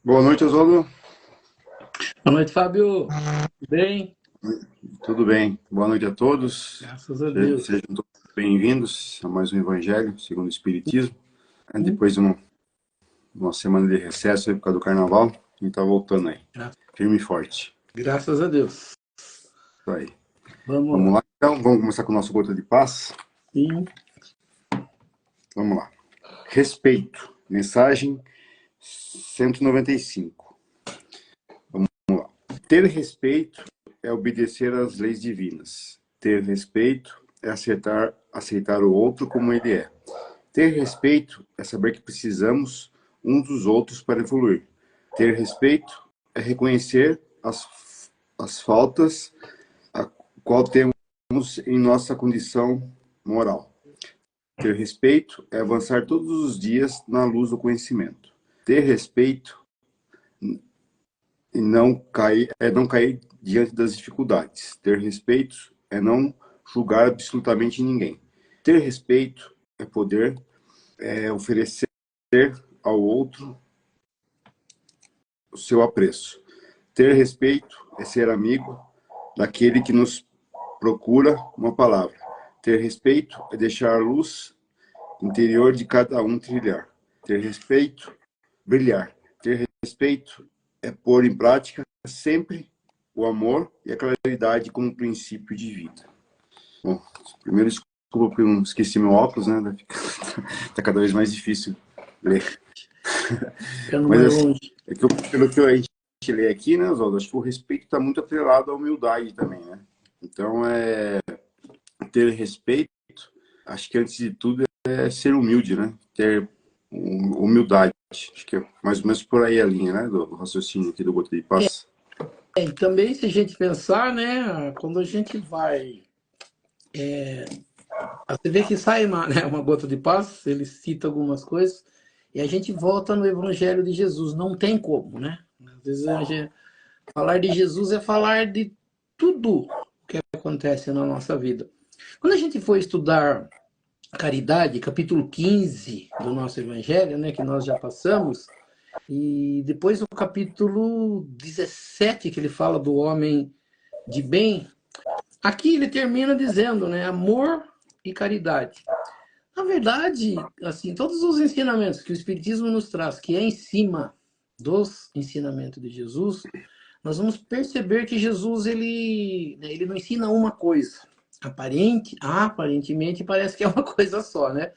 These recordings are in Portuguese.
Boa noite, Oswaldo. Boa noite, Fábio. Tudo bem? Tudo bem? Boa noite a todos. Graças a Deus. Sejam todos bem-vindos a mais um Evangelho segundo o Espiritismo. Hum, Depois de uma semana de recesso aí por causa do Carnaval, a gente está voltando aí, gra- firme e forte. Graças a Deus. Isso aí. Vamos Vamos lá. lá, então. Vamos começar com o nosso gota de paz. Sim. Vamos lá. Respeito. Mensagem 195. Ter respeito é obedecer às leis divinas. Ter respeito é aceitar o outro como ele é. Ter respeito é saber que precisamos uns dos outros para evoluir. Ter respeito é reconhecer as faltas a qual temos em nossa condição moral. Ter respeito é avançar todos os dias na luz do conhecimento. Ter respeito e não cair diante das dificuldades. Ter respeito é não julgar absolutamente ninguém. Ter respeito é poder oferecer ao outro o seu apreço. Ter respeito é ser amigo daquele que nos procura uma palavra. Ter respeito é deixar a luz interior de cada um trilhar. Ter respeito, brilhar. Ter respeito é pôr em prática sempre o amor e a claridade como princípio de vida. Bom, primeiro desculpa porque eu não esqueci meu óculos, né? Tá cada vez mais difícil ler. Ficando Mas mais assim, longe. pelo que a gente lê aqui, né, Oswaldo, acho que o respeito está muito atrelado à humildade também, né? Então, ter respeito, acho que antes de tudo é ser humilde, né? Ter humildade. Acho que é mais ou menos por aí a linha, né, do raciocínio aqui do Gota de Paz. E também, se a gente pensar, né, quando a gente vai. Você vê que sai uma gota de paz, ele cita algumas coisas, e a gente volta no Evangelho de Jesus. Não tem como, né? Às vezes falar de Jesus é falar de tudo que acontece na nossa vida. Quando a gente for estudar Caridade, capítulo 15 do nosso Evangelho, né, que nós já passamos, e depois o capítulo 17, que ele fala do homem de bem, aqui ele termina dizendo, né, amor e caridade. Na verdade, assim, todos os ensinamentos que o Espiritismo nos traz, que é em cima dos ensinamentos de Jesus, nós vamos perceber que Jesus ele não ensina uma coisa. Aparentemente parece que é uma coisa só, né?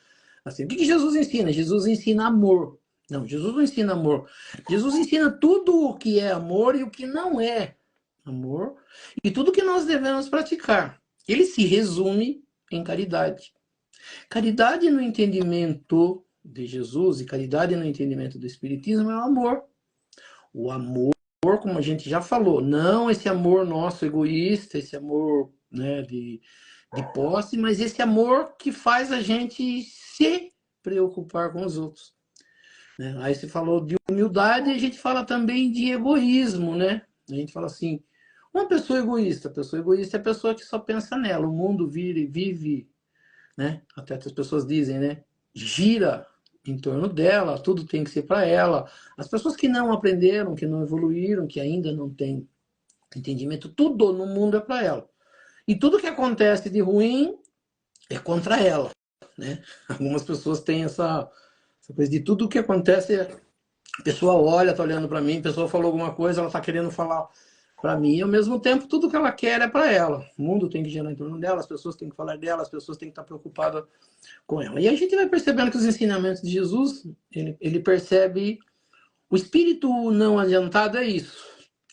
Assim, o que Jesus ensina? Jesus ensina amor. Não, Jesus não ensina amor. Jesus ensina tudo o que é amor e o que não é amor, e tudo que nós devemos praticar. Ele se resume em caridade. Caridade no entendimento de Jesus e caridade no entendimento do Espiritismo é o amor. O amor, como a gente já falou, não esse amor nosso egoísta, esse amor, né, de posse, mas esse amor que faz a gente se preocupar com os outros. Né? Aí você falou de humildade e a gente fala também de egoísmo, né? A gente fala assim, uma pessoa egoísta é a pessoa que só pensa nela, o mundo vive, né? Até as pessoas dizem, né? Gira em torno dela, tudo tem que ser para ela. As pessoas que não aprenderam, que não evoluíram, que ainda não têm entendimento, tudo no mundo é para ela. E tudo que acontece de ruim é contra ela, né? Algumas pessoas têm essa coisa de tudo que acontece, a pessoa olha, tá olhando para mim, a pessoa falou alguma coisa, ela tá querendo falar para mim, e ao mesmo tempo tudo que ela quer é para ela. O mundo tem que girar em torno dela, as pessoas têm que falar dela, as pessoas têm que estar preocupadas com ela. E a gente vai percebendo que os ensinamentos de Jesus, ele percebe o espírito não adiantado é isso.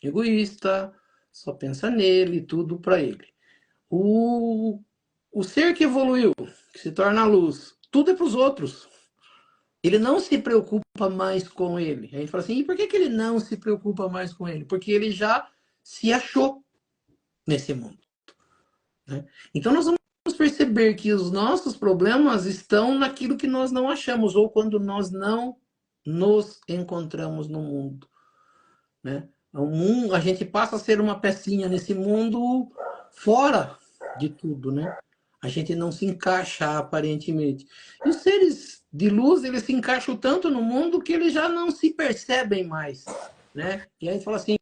Egoísta, só pensa nele, tudo para ele. O, o ser que evoluiu, que se torna a luz, tudo é para os outros. Ele não se preocupa mais com ele. A gente fala assim, e por que ele não se preocupa mais com ele? Porque ele já se achou nesse mundo. Né? Então nós vamos perceber que os nossos problemas estão naquilo que nós não achamos, ou quando nós não nos encontramos no mundo. Né? A gente passa a ser uma pecinha nesse mundo fora de tudo, né? A gente não se encaixa aparentemente. E os seres de luz, eles se encaixam tanto no mundo que eles já não se percebem mais, né? E aí fala assim,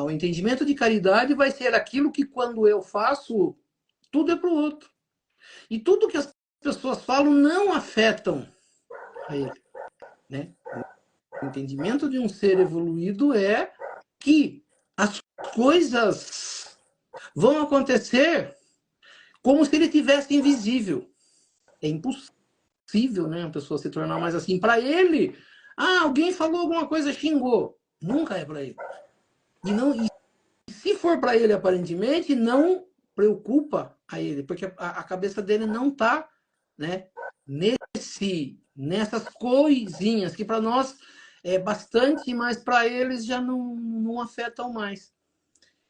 o entendimento de caridade vai ser aquilo que quando eu faço, tudo é para o outro. E tudo que as pessoas falam não afetam a ele, né? O entendimento de um ser evoluído é que as coisas vão acontecer como se ele tivesse invisível. É impossível, né, a pessoa se tornar mais assim. Para ele, alguém falou alguma coisa, xingou. Nunca é para ele. E se for para ele, aparentemente, não preocupa a ele, porque a cabeça dele não está, né, nessas coisinhas que para nós é bastante, mas para eles já não afetam mais.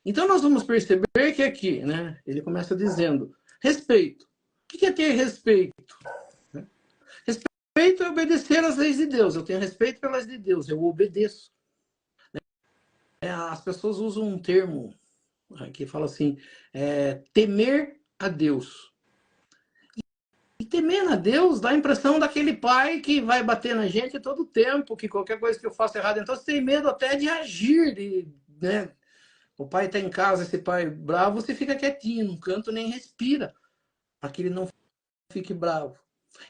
Então nós vamos perceber que aqui, né, ele começa dizendo respeito. O que é ter respeito? Respeito é obedecer às leis de Deus. Eu tenho respeito pelas leis de Deus, eu obedeço. As pessoas usam um termo que fala assim, temer a Deus. E temer a Deus dá a impressão daquele pai que vai bater na gente todo o tempo, que qualquer coisa que eu faça errado, então você tem medo até de agir, né? O pai está em casa, esse pai bravo, você fica quietinho, num canto, nem respira, para que ele não fique bravo.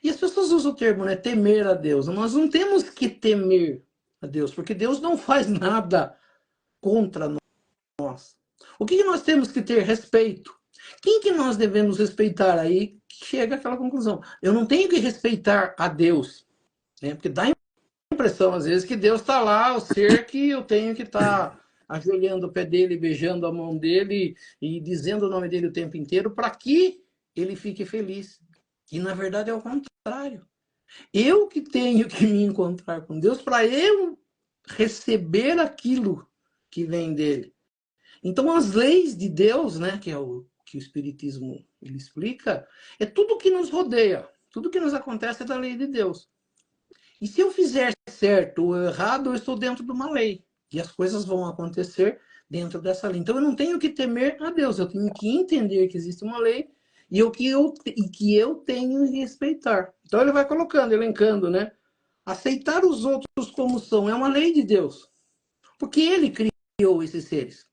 E as pessoas usam o termo, né, temer a Deus. Nós não temos que temer a Deus, porque Deus não faz nada contra nós. O que nós temos que ter? Respeito. Quem que nós devemos respeitar? Aí chega aquela conclusão. Eu não tenho que respeitar a Deus, né? Porque dá a impressão, às vezes, que Deus está lá, o ser que eu tenho que estar ajoelhando o pé dele, beijando a mão dele e dizendo o nome dele o tempo inteiro para que ele fique feliz. E, na verdade, é o contrário. Eu que tenho que me encontrar com Deus para eu receber aquilo que vem dele. Então, as leis de Deus, né, que é o que o Espiritismo ele explica, é tudo que nos rodeia. Tudo que nos acontece é da lei de Deus. E se eu fizer certo ou errado, eu estou dentro de uma lei. E as coisas vão acontecer dentro dessa lei. Então, eu não tenho que temer a Deus. Eu tenho que entender que existe uma lei e que eu tenho que respeitar. Então, ele vai colocando, elencando, né? Aceitar os outros como são é uma lei de Deus. Porque ele criou esses seres.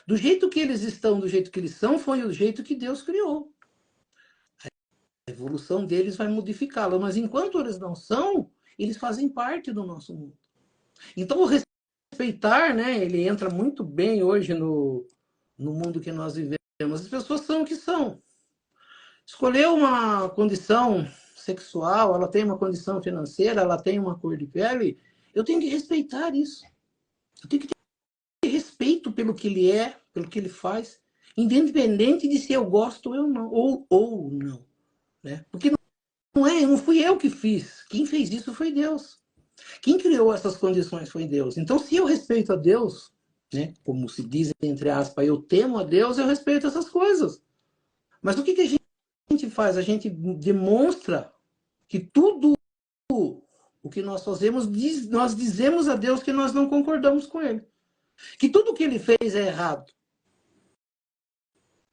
Do jeito que eles estão, do jeito que eles são, foi o jeito que Deus criou. A evolução deles vai modificá-la, mas enquanto eles não são, eles fazem parte do nosso mundo. Então, o respeitar, né, ele entra muito bem hoje no mundo que nós vivemos. As pessoas são o que são. Escolheu uma condição sexual, ela tem uma condição financeira, ela tem uma cor de pele, eu tenho que respeitar isso. Eu tenho que ter respeito pelo que ele é, pelo que ele faz, independente de se eu gosto ou não, ou não, né? Porque não fui eu que fiz. Quem fez isso foi Deus. Quem criou essas condições foi Deus. Então, se eu respeito a Deus, né, como se diz, entre aspas, eu temo a Deus, eu respeito essas coisas. Mas o que a gente faz? A gente demonstra que tudo o que nós fazemos, nós dizemos a Deus que nós não concordamos com ele. Que tudo que ele fez é errado.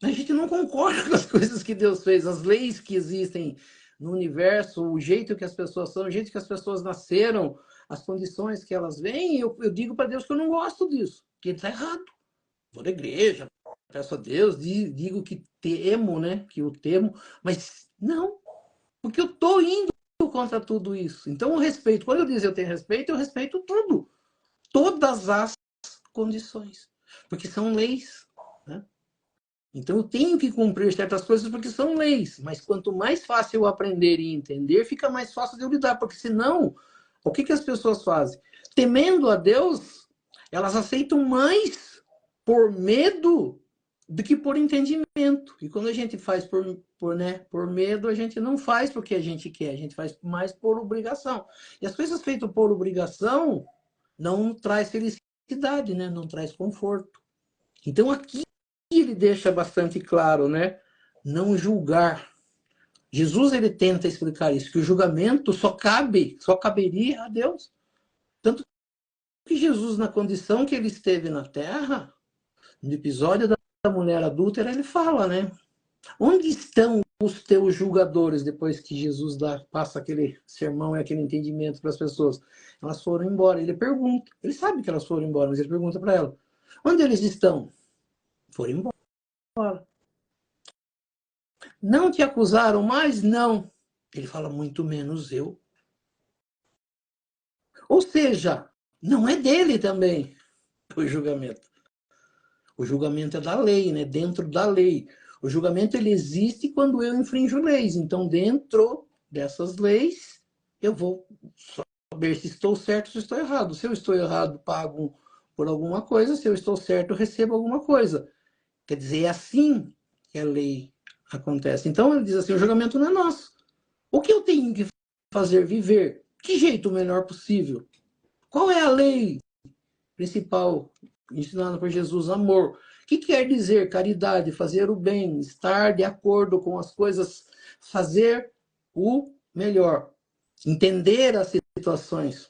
A gente não concorda com as coisas que Deus fez, as leis que existem no universo, o jeito que as pessoas são, o jeito que as pessoas nasceram, as condições que elas vêm, eu digo para Deus que eu não gosto disso, que ele está errado. Vou na igreja, peço a Deus, digo que temo, né? Que eu temo, mas não, porque eu estou indo contra tudo isso. Então, o respeito, quando eu digo eu tenho respeito, eu respeito tudo, todas as condições, porque são leis, né? Então, eu tenho que cumprir certas coisas porque são leis. Mas quanto mais fácil eu aprender e entender, fica mais fácil de eu lidar. Porque senão, o que as pessoas fazem? Temendo a Deus, elas aceitam mais por medo do que por entendimento. E quando a gente faz por medo, a gente não faz porque a gente quer. A gente faz mais por obrigação. E as coisas feitas por obrigação não traz felicidade, né? Não traz conforto. Então, aqui ele deixa bastante claro, né? Não julgar. Jesus ele tenta explicar isso, que o julgamento só caberia a Deus. Tanto que Jesus, na condição que ele esteve na Terra, no episódio da mulher adúltera, ele fala, né? Onde estão os teus julgadores, depois que Jesus passa aquele sermão e aquele entendimento para as pessoas, elas foram embora. Ele pergunta, ele sabe que elas foram embora, mas ele pergunta para ela, onde eles estão? Foram embora. Não te acusaram mais? Não. Ele fala, muito menos eu. Ou seja, não é dele também o julgamento. O julgamento é da lei, né? Dentro da lei. O julgamento ele existe quando eu infrinjo leis. Então, dentro dessas leis, eu vou saber se estou certo ou se estou errado. Se eu estou errado, pago por alguma coisa. Se eu estou certo, recebo alguma coisa. Quer dizer, é assim que a lei acontece. Então, ele diz assim, o julgamento não é nosso. O que eu tenho que fazer? Viver. Que jeito o melhor possível? Qual é a lei principal ensinada por Jesus? Amor. O que quer dizer caridade? Fazer o bem, estar de acordo com as coisas, fazer o melhor, entender as situações,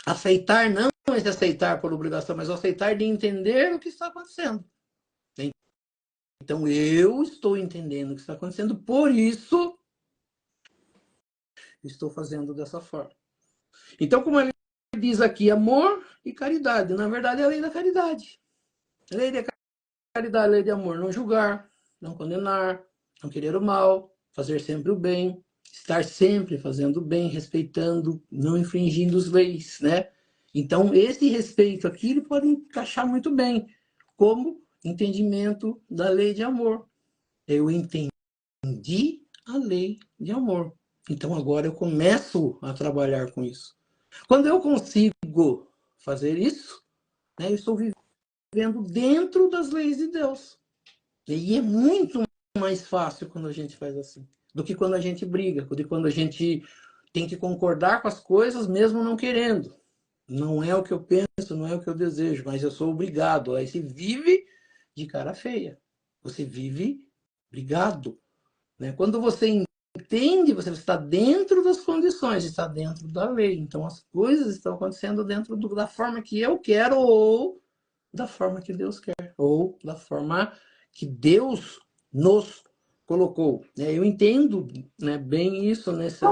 aceitar, não é aceitar por obrigação, mas aceitar de entender o que está acontecendo. Então, eu estou entendendo o que está acontecendo, por isso estou fazendo dessa forma. Então, como ele diz aqui, amor e caridade. Na verdade, é a lei da caridade. A lei da caridade, a lei de amor. Não julgar, não condenar, não querer o mal, fazer sempre o bem, estar sempre fazendo o bem, respeitando, não infringindo as leis, né? Então, esse respeito aqui, ele pode encaixar muito bem como entendimento da lei de amor. Eu entendi a lei de amor. Então, agora eu começo a trabalhar com isso. Quando eu consigo fazer isso, né, eu estou vivendo dentro das leis de Deus. E é muito mais fácil quando a gente faz assim, do que quando a gente briga, do que quando a gente tem que concordar com as coisas mesmo não querendo. Não é o que eu penso, não é o que eu desejo, mas eu sou obrigado. Aí você vive de cara feia. Você vive brigado. Né? Quando você entende, você está dentro das condições, está dentro da lei. Então as coisas estão acontecendo dentro da forma que eu quero ou da forma que Deus quer, ou da forma que Deus nos colocou. Eu entendo, né, bem isso nesse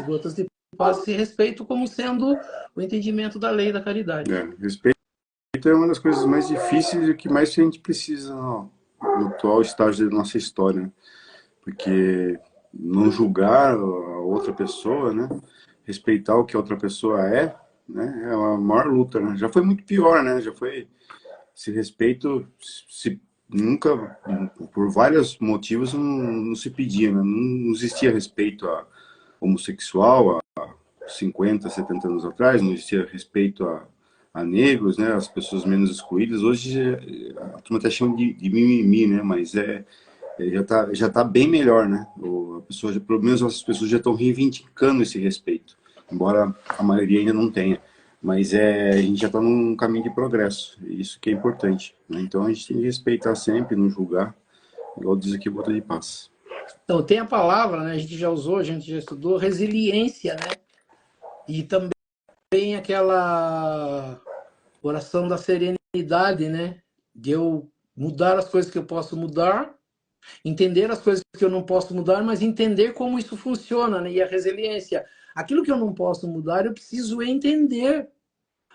Gotas de Paz, esse respeito como sendo o entendimento da lei da caridade. Respeito é uma das coisas mais difíceis e o que mais a gente precisa no atual estágio da nossa história, né? Porque não julgar a outra pessoa, né? Respeitar o que a outra pessoa é, né? É a maior luta, né? Já foi muito pior, né? Já foi esse respeito, se nunca, por vários motivos, não se pedia, né? Não existia respeito a homossexual há 50, 70 anos atrás, não existia respeito a negros, né? As pessoas menos excluídas. Hoje a turma está chamando de mimimi, né? Mas já tá bem melhor, né? A pessoa, pelo menos as pessoas já estão reivindicando esse respeito, embora a maioria ainda não tenha. Mas a gente já está num caminho de progresso, isso que é importante, né? Então a gente tem que respeitar sempre, não julgar, igual diz aqui o Bota de Paz. Então tem a palavra, né? A gente já usou, a gente já estudou, resiliência, né? E também aquela oração da serenidade, né? De eu mudar as coisas que eu posso mudar, entender as coisas que eu não posso mudar, mas entender como isso funciona, né? E a resiliência. Aquilo que eu não posso mudar, eu preciso entender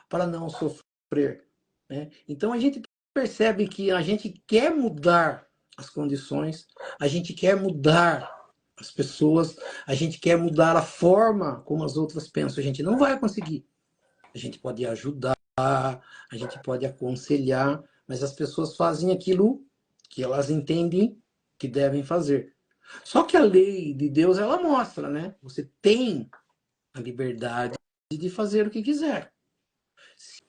para não sofrer, né? Então a gente percebe que a gente quer mudar as condições, a gente quer mudar as pessoas, a gente quer mudar a forma como as outras pensam. A gente não vai conseguir. A gente pode ajudar, a gente pode aconselhar, mas as pessoas fazem aquilo que elas entendem que devem fazer. Só que a lei de Deus, ela mostra, né? Você tem a liberdade de fazer o que quiser. Se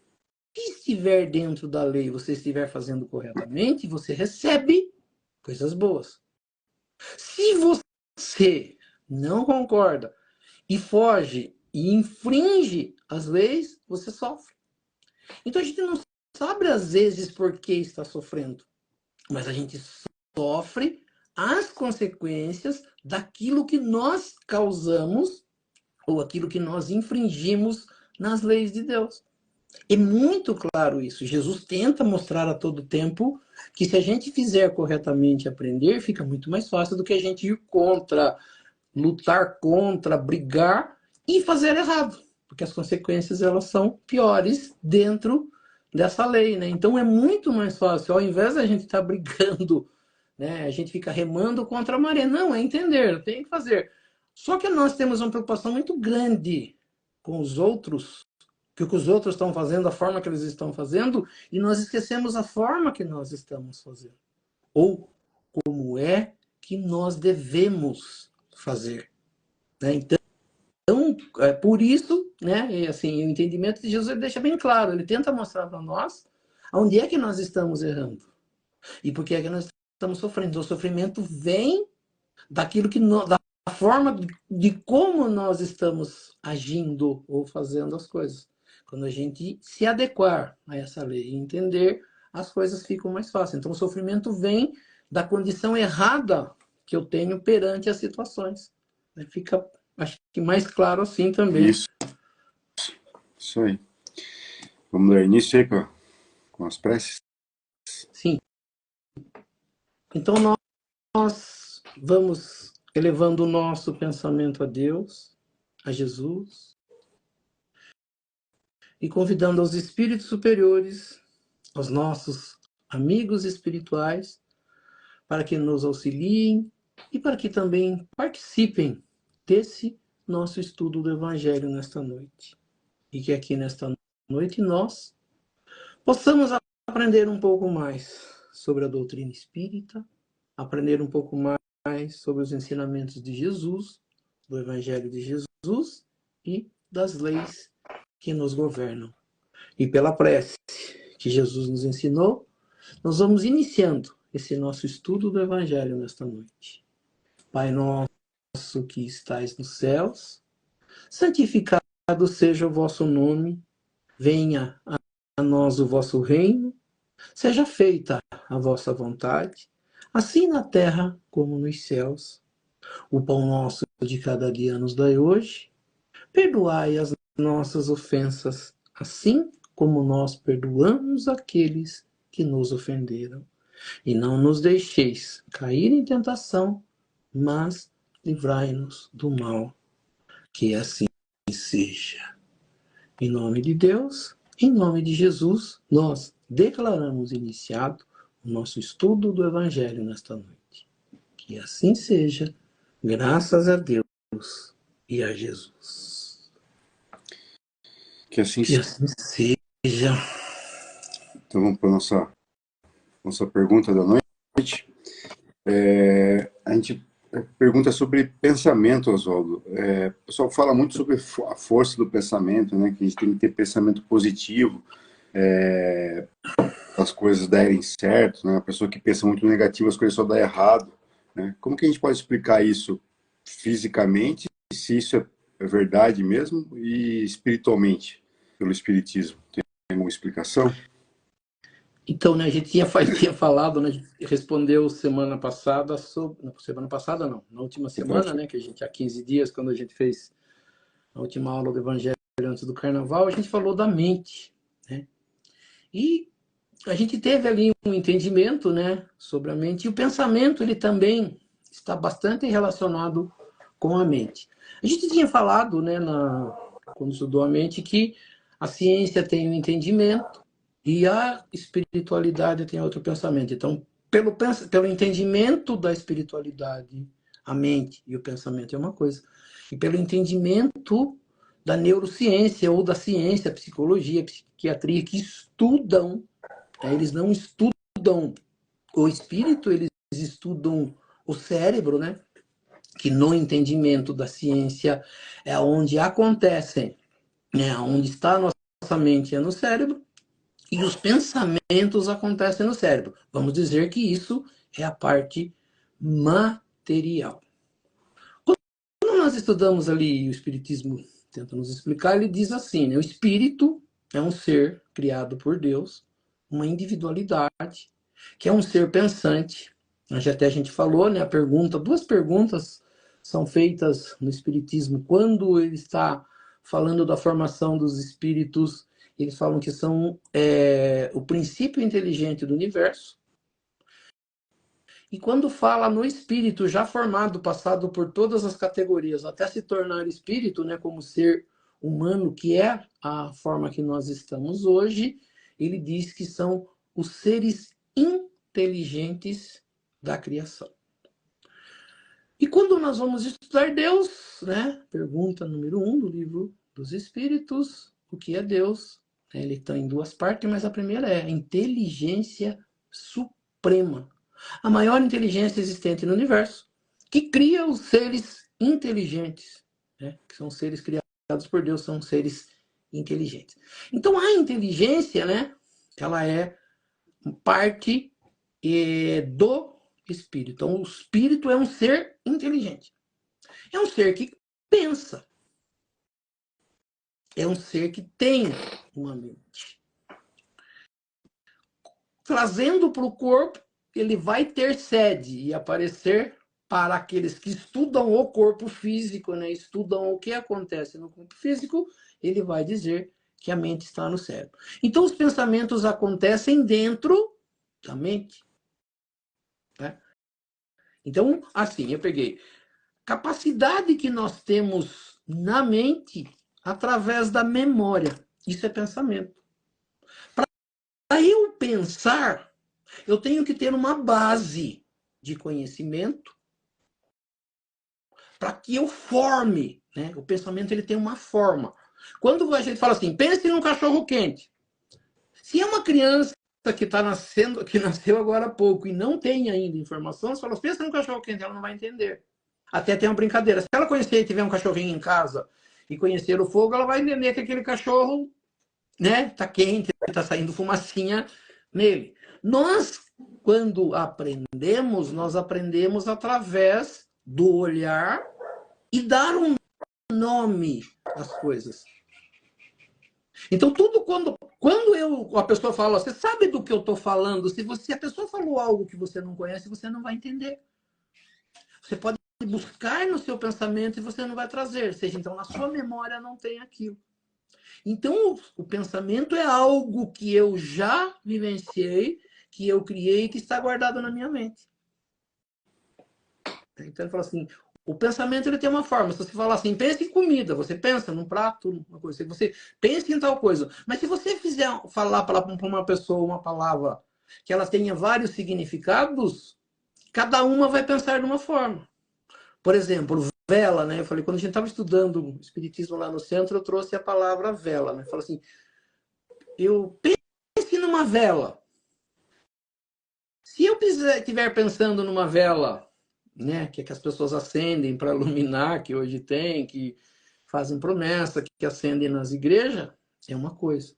estiver dentro da lei, você estiver fazendo corretamente, você recebe coisas boas. Se você não concorda e foge e infringe as leis, você sofre. Então a gente não sabe às vezes por que está sofrendo, mas a gente sofre as consequências daquilo que nós causamos ou aquilo que nós infringimos nas leis de Deus. É muito claro isso. Jesus tenta mostrar a todo tempo que se a gente fizer corretamente aprender, fica muito mais fácil do que a gente ir contra, lutar contra, brigar e fazer errado. Porque as consequências elas são piores dentro dessa lei, né? Então é muito mais fácil, ao invés da gente estar brigando, né? A gente fica remando contra a maré. Não, é entender, tem que fazer. Só que nós temos uma preocupação muito grande com os outros, que o que os outros estão fazendo, a forma que eles estão fazendo, e nós esquecemos a forma que nós estamos fazendo. Ou como é que nós devemos fazer. Né? Então, por isso, né, e assim, o entendimento de Jesus ele deixa bem claro, ele tenta mostrar para nós onde é que nós estamos errando. E por que é que nós estamos sofrendo. O sofrimento vem daquilo que da forma de como nós estamos agindo ou fazendo as coisas. Quando a gente se adequar a essa lei e entender, as coisas ficam mais fáceis. Então, o sofrimento vem da condição errada que eu tenho perante as situações. Fica, acho que mais claro assim também. Isso aí. Vamos dar início aí com as preces? Sim. Então, nós vamos elevando o nosso pensamento a Deus, a Jesus, e convidando aos espíritos superiores, aos nossos amigos espirituais, para que nos auxiliem e para que também participem desse nosso estudo do Evangelho nesta noite. E que aqui nesta noite nós possamos aprender um pouco mais sobre a doutrina espírita, aprender um pouco mais sobre os ensinamentos de Jesus, do Evangelho de Jesus e das leis que nos governam. E pela prece que Jesus nos ensinou, nós vamos iniciando esse nosso estudo do Evangelho nesta noite. Pai nosso que estais nos céus, santificado seja o vosso nome, venha a nós o vosso reino, seja feita a vossa vontade, assim na terra como nos céus. O pão nosso de cada dia nos dai hoje, perdoai as nossas ofensas, assim como nós perdoamos aqueles que nos ofenderam. E não nos deixeis cair em tentação, mas livrai-nos do mal. Que assim seja. Em nome de Deus, em nome de Jesus, nós declaramos iniciado o nosso estudo do Evangelho nesta noite. Que assim seja, graças a Deus e a Jesus. Que assim seja. Então vamos para a nossa pergunta da noite. A gente pergunta sobre pensamento, Oswaldo. O pessoal fala muito sobre a força do pensamento, né? Que a gente tem que ter pensamento positivo, as coisas darem certo, né? A pessoa que pensa muito negativo, as coisas só dão errado, né? Como que a gente pode explicar isso fisicamente, se isso é verdade mesmo, e espiritualmente, pelo espiritismo? Tem alguma explicação? Então, né, a gente tinha falado, né, a gente respondeu semana passada semana passada não, na última semana, né, que a gente há 15 dias, quando a gente fez a última aula do Evangelho antes do Carnaval, a gente falou da mente, né? E a gente teve ali um entendimento, né, sobre a mente, e o pensamento, ele também está bastante relacionado com a mente. A gente tinha falado, né, quando estudou a mente, que a ciência tem um entendimento, e a espiritualidade tem outro pensamento. Então, pelo entendimento da espiritualidade, a mente e o pensamento é uma coisa. E pelo entendimento da neurociência ou da ciência, psicologia, psiquiatria, que estudam, eles não estudam o espírito, eles estudam o cérebro, né? Que no entendimento da ciência é onde acontecem, né? Onde está a nossa mente é no cérebro, e os pensamentos acontecem no cérebro. Vamos dizer que isso é a parte material. Quando nós estudamos ali, o Espiritismo tenta nos explicar, ele diz assim, né? O espírito é um ser criado por Deus, uma individualidade, que é um ser pensante. Até a gente falou, né? Duas perguntas são feitas no Espiritismo quando ele está falando da formação dos espíritos eles falam que são o princípio inteligente do universo. E quando fala no espírito já formado, passado por todas as categorias, até se tornar espírito, né, como ser humano, que é a forma que nós estamos hoje, ele diz que são os seres inteligentes da criação. E quando nós vamos estudar Deus, né, pergunta número 1 do livro dos Espíritos, o que é Deus? Ele está em duas partes, mas a primeira é a inteligência suprema. A maior inteligência existente no universo, que cria os seres inteligentes, né? Que são seres criados por Deus, são seres inteligentes. Então a inteligência, né? Ela é parte do espírito. Então o espírito é um ser inteligente. É um ser que pensa. É um ser que tem uma mente. Trazendo para o corpo, ele vai ter sede e aparecer para aqueles que estudam o corpo físico, né? Estudam o que acontece no corpo físico, ele vai dizer que a mente está no cérebro. Então, os pensamentos acontecem dentro da mente. Né? Então, assim, eu peguei capacidade que nós temos na mente através da memória. Isso é pensamento. Para eu pensar, eu tenho que ter uma base de conhecimento para que eu forme, né? O pensamento ele tem uma forma. Quando a gente fala assim, pense num cachorro quente. Se é uma criança que está nascendo, que nasceu agora há pouco e não tem ainda informação, você fala, pensa num cachorro quente, ela não vai entender. Até tem uma brincadeira. Se ela conhecer e tiver um cachorrinho em casa e conhecer o fogo, ela vai entender que aquele cachorro, né, tá quente, está saindo fumacinha nele. Nós, quando aprendemos, nós aprendemos através do olhar e dar um nome às coisas. Então, tudo quando a pessoa fala, você sabe do que eu estou falando? Se a pessoa falou algo que você não conhece, você não vai entender. Você pode buscar no seu pensamento e você não vai trazer. Ou seja, então, na sua memória não tem aquilo. Então, o pensamento é algo que eu já vivenciei, que eu criei, que está guardado na minha mente. Então, ele fala assim, o pensamento ele tem uma forma. Se você falar assim, pense em comida, você pensa num prato, uma coisa. Você pensa em tal coisa. Mas se você falar para uma pessoa uma palavra que ela tenha vários significados, cada uma vai pensar de uma forma. Por exemplo, vela, né? Eu falei, quando a gente estava estudando espiritismo lá no centro, eu trouxe a palavra vela, né? Eu falei assim, eu pense numa vela. Se eu estiver pensando numa vela, né, que as pessoas acendem para iluminar, que hoje tem, que fazem promessa, que acendem nas igrejas, é uma coisa.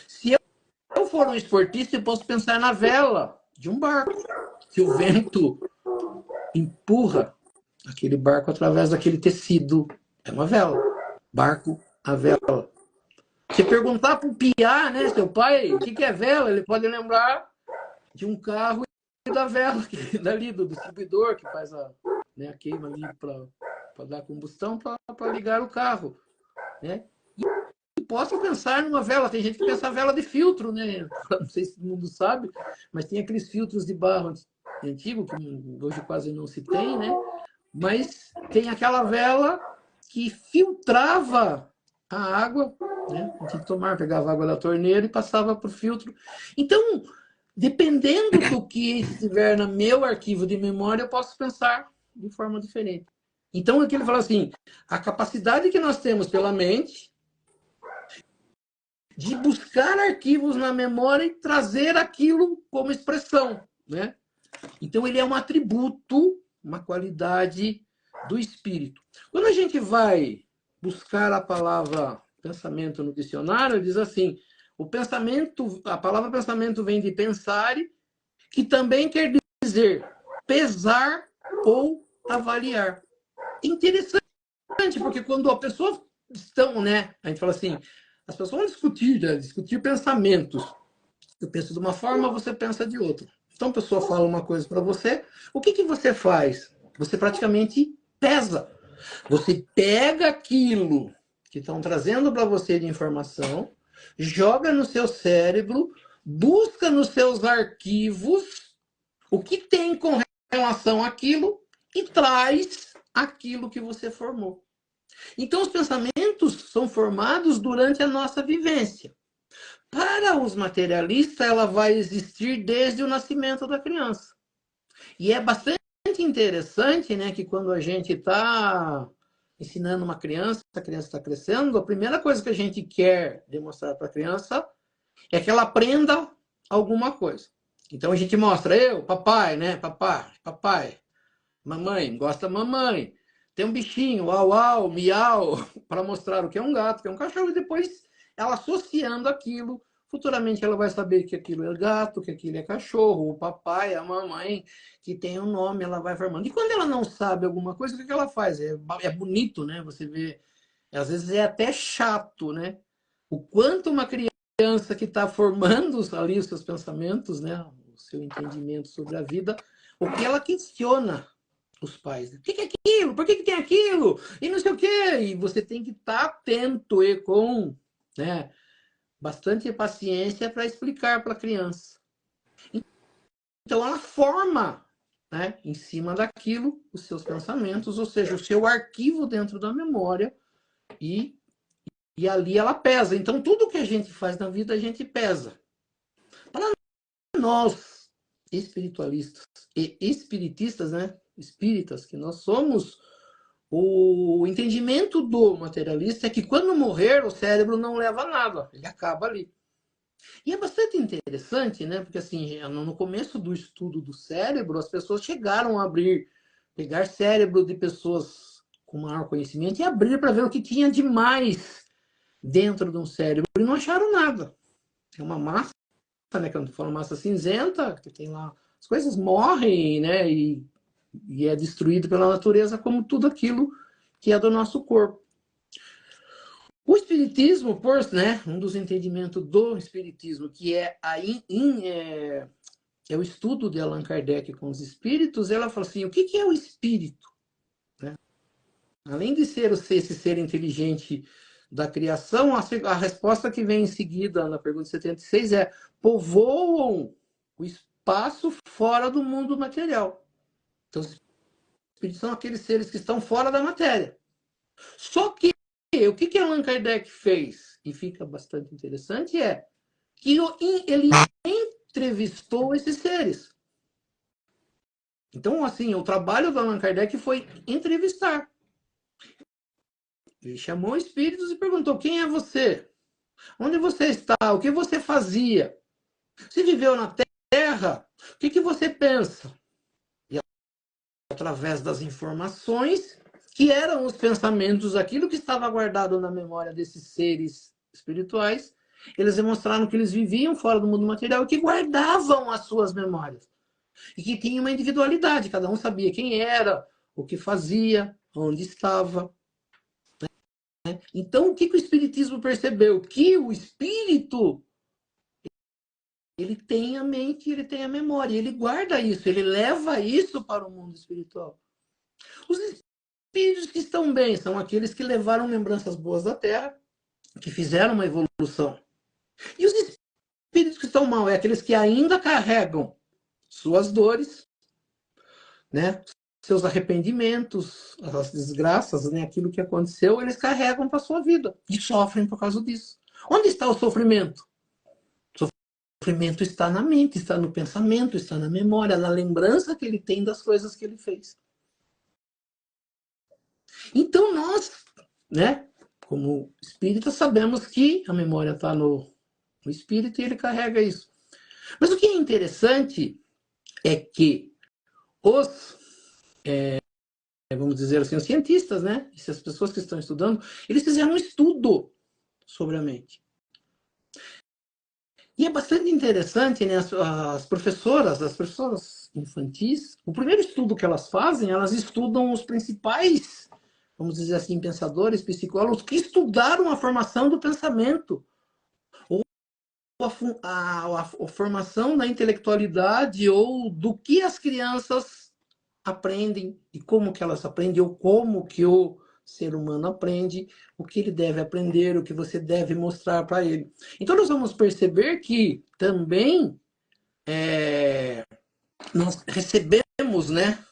Se eu for um esportista, eu posso pensar na vela de um barco. Se o vento empurra aquele barco através daquele tecido, é uma vela. Barco, a vela. Se perguntar para o piá, né, seu pai, o que é vela, ele pode lembrar de um carro e da vela, dali, do distribuidor, que faz a queima ali para dar combustão, para ligar o carro. Né? E posso pensar numa vela, tem gente que pensa vela de filtro, né? Não sei se todo mundo sabe, mas tem aqueles filtros de barro antigo, que hoje quase não se tem, né? Mas tem aquela vela que filtrava a água, né? A gente pegava a água da torneira e passava para o filtro. Então, dependendo do que estiver no meu arquivo de memória, eu posso pensar de forma diferente. Então, aqui ele fala assim, a capacidade que nós temos pela mente de buscar arquivos na memória e trazer aquilo como expressão, né? Então, ele é um atributo, uma qualidade do espírito. Quando a gente vai buscar a palavra pensamento no dicionário, diz assim, a palavra pensamento vem de pensare, que também quer dizer pesar ou avaliar. Interessante, porque quando a pessoa estão, né? A gente fala assim, as pessoas vão discutir pensamentos. Eu penso de uma forma, você pensa de outra. Então a pessoa fala uma coisa para você, o que você faz? Você praticamente pesa. Você pega aquilo que estão trazendo para você de informação, joga no seu cérebro, busca nos seus arquivos o que tem com relação àquilo e traz aquilo que você formou. Então, os pensamentos são formados durante a nossa vivência. Para os materialistas, ela vai existir desde o nascimento da criança. E é bastante interessante, né, que quando a gente está ensinando uma criança, a criança está crescendo, a primeira coisa que a gente quer demonstrar para a criança é que ela aprenda alguma coisa. Então a gente mostra, eu, papai, né, papai, mamãe, gosta da mamãe, tem um bichinho, uau, uau, miau, para mostrar o que é um gato, o que é um cachorro, e depois ela associando aquilo, futuramente ela vai saber que aquilo é gato, que aquilo é cachorro, o papai, a mamãe, que tem um nome, ela vai formando. E quando ela não sabe alguma coisa, o que ela faz? É bonito, né? Você vê, às vezes é até chato, né? O quanto uma criança que está formando ali os seus pensamentos, né? O seu entendimento sobre a vida, o que ela questiona os pais. O que é aquilo? Por que tem aquilo? E não sei o quê. E você tem que estar atento e com, né, bastante paciência para explicar para a criança. Então, ela forma, né, em cima daquilo os seus pensamentos, ou seja, o seu arquivo dentro da memória, e ali ela pesa. Então, tudo que a gente faz na vida, a gente pesa. Para nós, espiritualistas e espiritistas, né, espíritas que nós somos, o entendimento do materialista é que quando morrer, o cérebro não leva nada, ele acaba ali. E é bastante interessante, né? Porque assim, no começo do estudo do cérebro, as pessoas chegaram a pegar cérebro de pessoas com maior conhecimento e abrir para ver o que tinha de mais dentro de um cérebro. E não acharam nada. É uma massa, né? Que eu não falo massa cinzenta, que tem lá. As coisas morrem, né? E é destruído pela natureza como tudo aquilo que é do nosso corpo. O espiritismo, né, um dos entendimentos do espiritismo, que é o estudo de Allan Kardec com os espíritos, ela fala assim, o que é o espírito? Né? Além de ser esse ser inteligente da criação, a resposta que vem em seguida na pergunta 76 é: povoam o espaço fora do mundo material. Então, os espíritos são aqueles seres que estão fora da matéria. Só que o que Allan Kardec fez, e fica bastante interessante, é que ele entrevistou esses seres. Então, assim, o trabalho do Allan Kardec foi entrevistar. Ele chamou espíritos e perguntou: quem é você? Onde você está? O que você fazia? Você viveu na Terra? O que você pensa? E através das informações, que eram os pensamentos, aquilo que estava guardado na memória desses seres espirituais, eles demonstraram que eles viviam fora do mundo material e que guardavam as suas memórias. E que tinham uma individualidade, cada um sabia quem era, o que fazia, onde estava. Então, o que o Espiritismo percebeu? Que o espírito, ele tem a mente, ele tem a memória, ele guarda isso, ele leva isso para o mundo espiritual. Os espíritos que estão bem são aqueles que levaram lembranças boas da Terra, que fizeram uma evolução. E os espíritos que estão mal é aqueles que ainda carregam suas dores, né? Seus arrependimentos, as desgraças, né? Aquilo que aconteceu, eles carregam para a sua vida e sofrem por causa disso. Onde está o sofrimento? O sofrimento está na mente, está no pensamento, está na memória, na lembrança que ele tem das coisas que ele fez. Então nós, né, como espíritas, sabemos que a memória está no espírito e ele carrega isso. Mas o que é interessante é que vamos dizer assim, os cientistas, né, essas pessoas que estão estudando, eles fizeram um estudo sobre a mente. E é bastante interessante, né, as professoras infantis, o primeiro estudo que elas fazem, elas estudam os principais, vamos dizer assim, pensadores, psicólogos, que estudaram a formação do pensamento, ou a formação da intelectualidade, ou do que as crianças aprendem, e como que elas aprendem, ou como que o ser humano aprende, o que ele deve aprender, o que você deve mostrar para ele. Então nós vamos perceber que também nós recebemos, né,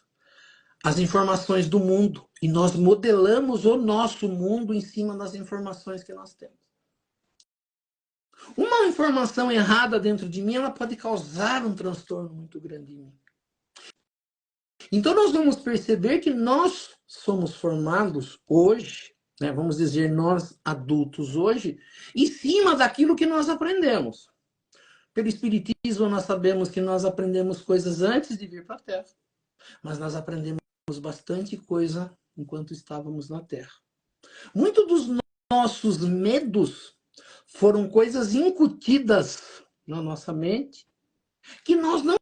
as informações do mundo e nós modelamos o nosso mundo em cima das informações que nós temos. Uma informação errada dentro de mim, ela pode causar um transtorno muito grande em mim. Então nós vamos perceber que nós somos formados hoje, né, vamos dizer nós adultos hoje, em cima daquilo que nós aprendemos. Pelo Espiritismo nós sabemos que nós aprendemos coisas antes de vir para a Terra, mas nós aprendemos bastante coisa enquanto estávamos na Terra. Muitos dos nossos medos foram coisas incutidas na nossa mente que nós não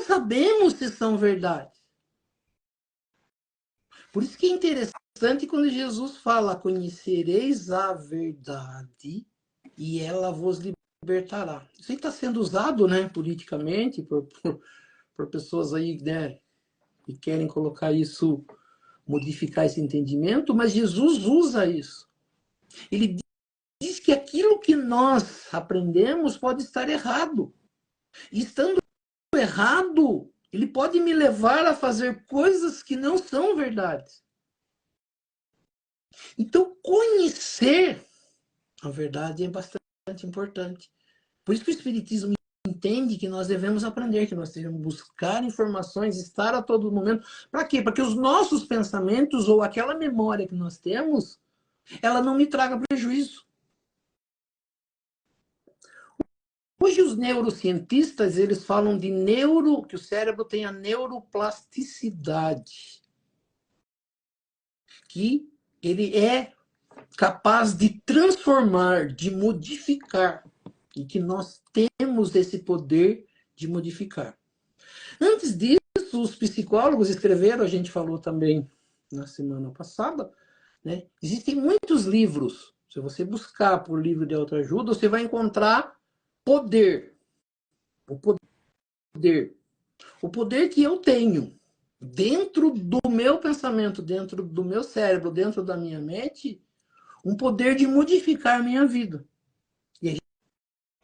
sabemos se são verdade. Por isso que é interessante quando Jesus fala: conhecereis a verdade e ela vos libertará. Isso aí está sendo usado, né, politicamente por pessoas aí, né, que querem colocar isso, modificar esse entendimento, mas Jesus usa isso. Ele diz que aquilo que nós aprendemos pode estar errado. E estando errado, ele pode me levar a fazer coisas que não são verdades. Então, conhecer a verdade é bastante importante. Por isso que o Espiritismo entende que nós devemos aprender, que nós devemos buscar informações, estar a todo momento. Para quê? Para que os nossos pensamentos ou aquela memória que nós temos, ela não me traga prejuízo. Hoje os neurocientistas, eles falam de que o cérebro tem a neuroplasticidade, que ele é capaz de transformar, de modificar, e que nós temos esse poder de modificar. Antes disso, os psicólogos escreveram, a gente falou também na semana passada, né? Existem muitos livros. Se você buscar por livro de autoajuda, você vai encontrar poder. O poder. O poder que eu tenho dentro do meu pensamento, dentro do meu cérebro, dentro da minha mente, um poder de modificar a minha vida. E a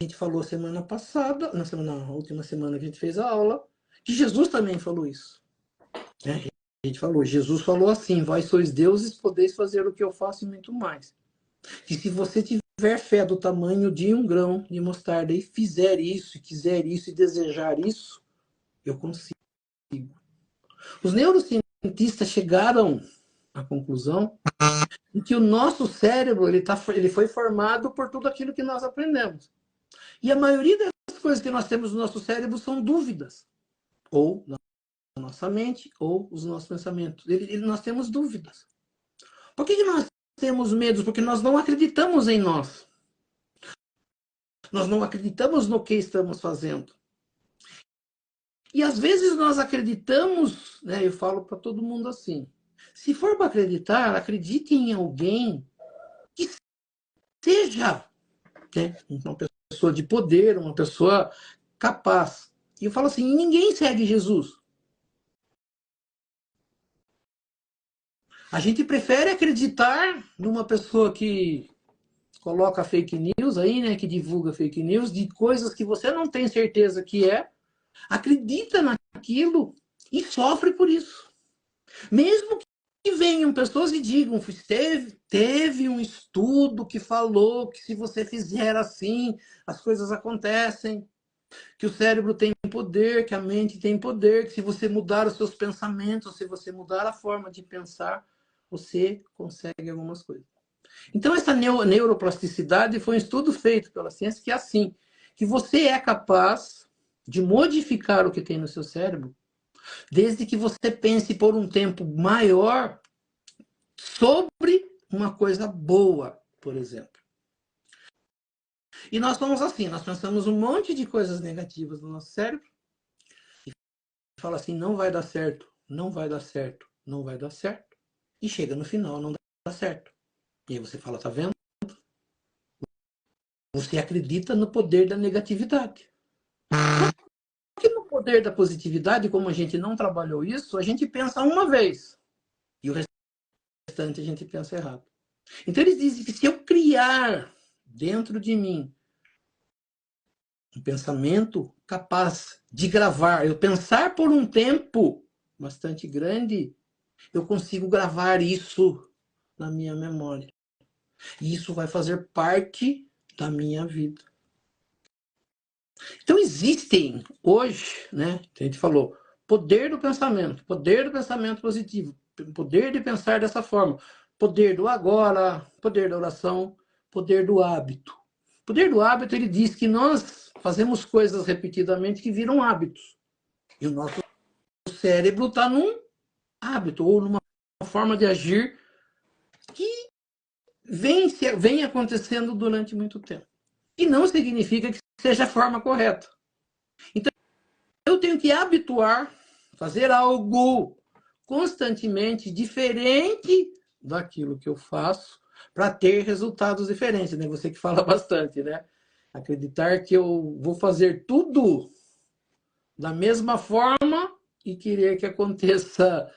gente falou semana passada, na última semana que a gente fez a aula, que Jesus também falou isso. Né? A gente falou, Jesus falou assim: vós sois deuses, podeis fazer o que eu faço e muito mais. Que se você tiver fé do tamanho de um grão de mostarda e fizer isso, e quiser isso, e desejar isso, eu consigo. Os neurocientistas chegaram à conclusão de que o nosso cérebro ele foi formado por tudo aquilo que nós aprendemos. E a maioria das coisas que nós temos no nosso cérebro são dúvidas. Ou na nossa mente, ou os nossos pensamentos. Nós temos dúvidas. Por que nós temos medos? Porque nós não acreditamos em nós. Nós não acreditamos no que estamos fazendo. E às vezes nós acreditamos, né, eu falo para todo mundo assim: se for para acreditar, acredite em alguém que seja, né, uma pessoa de poder, uma pessoa capaz. E eu falo assim: ninguém segue Jesus. A gente prefere acreditar numa pessoa que coloca fake news aí, né, que divulga fake news de coisas que você não tem certeza que é, acredita naquilo e sofre por isso. Mesmo que venham pessoas e digam: teve um estudo que falou que se você fizer assim, as coisas acontecem, que o cérebro tem poder, que a mente tem poder, que se você mudar os seus pensamentos, se você mudar a forma de pensar, você consegue algumas coisas. Então, essa neuroplasticidade foi um estudo feito pela ciência que é assim, que você é capaz de modificar o que tem no seu cérebro, desde que você pense por um tempo maior sobre uma coisa boa, por exemplo. E nós somos assim, nós pensamos um monte de coisas negativas no nosso cérebro e fala assim: não vai dar certo, não vai dar certo, não vai dar certo. E chega no final, não dá certo. E aí você fala: tá vendo? Você acredita no poder da negatividade. Porque no poder da positividade, como a gente não trabalhou isso, a gente pensa uma vez. E o restante a gente pensa errado. Então eles dizem que se eu criar dentro de mim um pensamento capaz de gravar, eu pensar por um tempo bastante grande, eu consigo gravar isso na minha memória. E isso vai fazer parte da minha vida. Então existem hoje, né, a gente falou, poder do pensamento positivo, poder de pensar dessa forma, poder do agora, poder da oração, poder do hábito. O poder do hábito, ele diz que nós fazemos coisas repetidamente que viram hábitos. E o nosso cérebro está num hábito, ou numa forma de agir que vem acontecendo durante muito tempo. E não significa que seja a forma correta. Então, eu tenho que habituar, fazer algo constantemente diferente daquilo que eu faço para ter resultados diferentes, né? Você que fala bastante, né? Acreditar que eu vou fazer tudo da mesma forma e querer que aconteça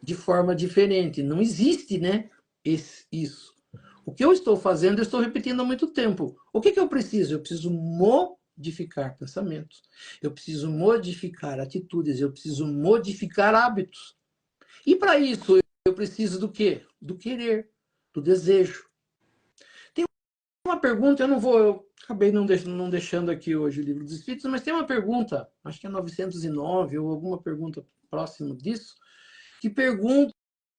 de forma diferente. Não existe, né? Isso. O que eu estou fazendo, eu estou repetindo há muito tempo. O que eu preciso? Eu preciso modificar pensamentos. Eu preciso modificar atitudes. Eu preciso modificar hábitos. E para isso, eu preciso do quê? Do querer, do desejo. Tem uma pergunta, eu acabei não deixando aqui hoje o Livro dos Espíritos, mas tem uma pergunta, acho que é 909, ou alguma pergunta próxima disso, que pergunta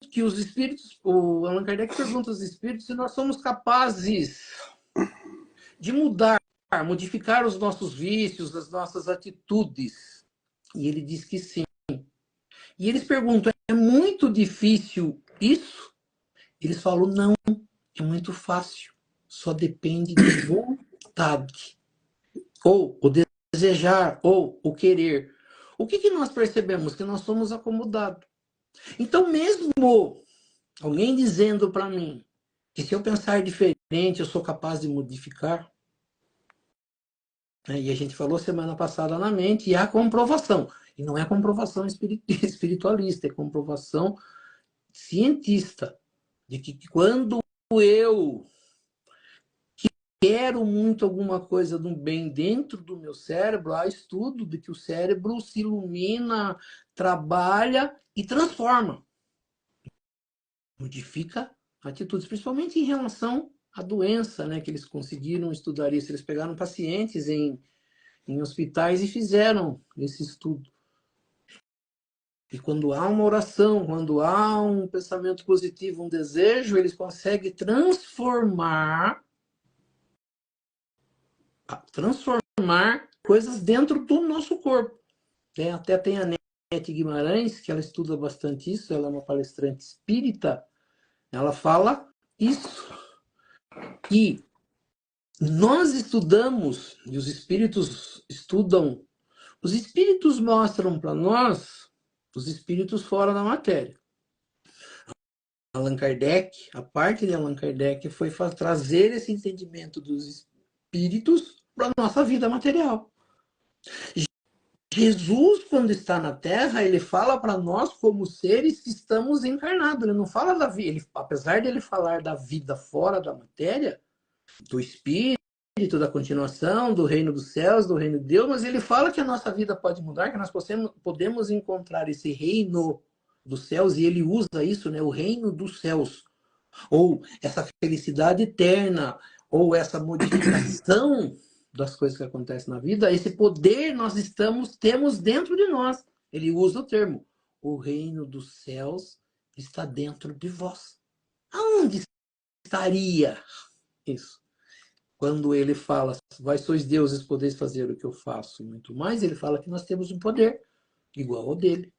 que os espíritos, o Allan Kardec pergunta aos espíritos se nós somos capazes de modificar os nossos vícios, as nossas atitudes. E ele diz que sim. E eles perguntam, é muito difícil isso? Eles falam, não, é muito fácil. Só depende de vontade. Ou o desejar, ou o querer. O que nós percebemos? Que nós somos acomodados. Então, mesmo alguém dizendo para mim que se eu pensar diferente, eu sou capaz de modificar, né? E a gente falou semana passada na mente, e há comprovação. E não é comprovação espiritualista, é comprovação cientista. De que quando eu quero muito alguma coisa do bem dentro do meu cérebro, há estudo de que o cérebro se ilumina, trabalha e transforma. Modifica atitudes, principalmente em relação à doença, né, que eles conseguiram estudar isso. Eles pegaram pacientes em hospitais e fizeram esse estudo. E quando há uma oração, quando há um pensamento positivo, um desejo, eles conseguem transformar coisas dentro do nosso corpo. Até tem a Nete Guimarães, que ela estuda bastante isso, ela é uma palestrante espírita, ela fala isso. E nós estudamos, e os espíritos estudam, os espíritos mostram para nós os espíritos fora da matéria. Allan Kardec, a parte de Allan Kardec foi trazer esse entendimento dos espíritos para a nossa vida material. Jesus, quando está na Terra, ele fala para nós como seres que estamos encarnados. Ele não fala da vida, apesar de ele falar da vida fora da matéria, do espírito, da continuação, do reino dos céus, do reino de Deus, mas ele fala que a nossa vida pode mudar, que nós podemos encontrar esse reino dos céus, e ele usa isso, né, o reino dos céus, ou essa felicidade eterna, ou essa modificação das coisas que acontecem na vida, esse poder nós temos dentro de nós. Ele usa o termo, o reino dos céus está dentro de vós. Aonde estaria isso? Quando ele fala, vós sois deuses, podeis fazer o que eu faço e muito mais, ele fala que nós temos um poder igual ao dele,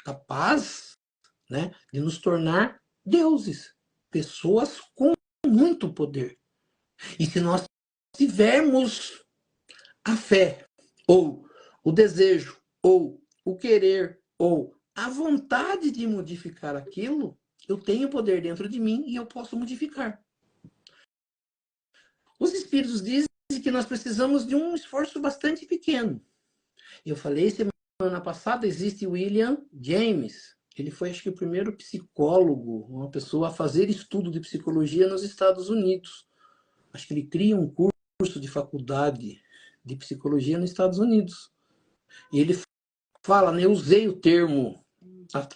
capaz, né, de nos tornar deuses, pessoas com muito poder. E se nós tivermos a fé, ou o desejo, ou o querer, ou a vontade de modificar aquilo, eu tenho poder dentro de mim e eu posso modificar. Os espíritos dizem que nós precisamos de um esforço bastante pequeno. Eu falei semana passada, existe William James. Ele foi, acho que, o primeiro psicólogo, uma pessoa a fazer estudo de psicologia nos Estados Unidos. Acho que ele cria um curso de faculdade de psicologia nos Estados Unidos. E ele fala, né, eu usei o termo,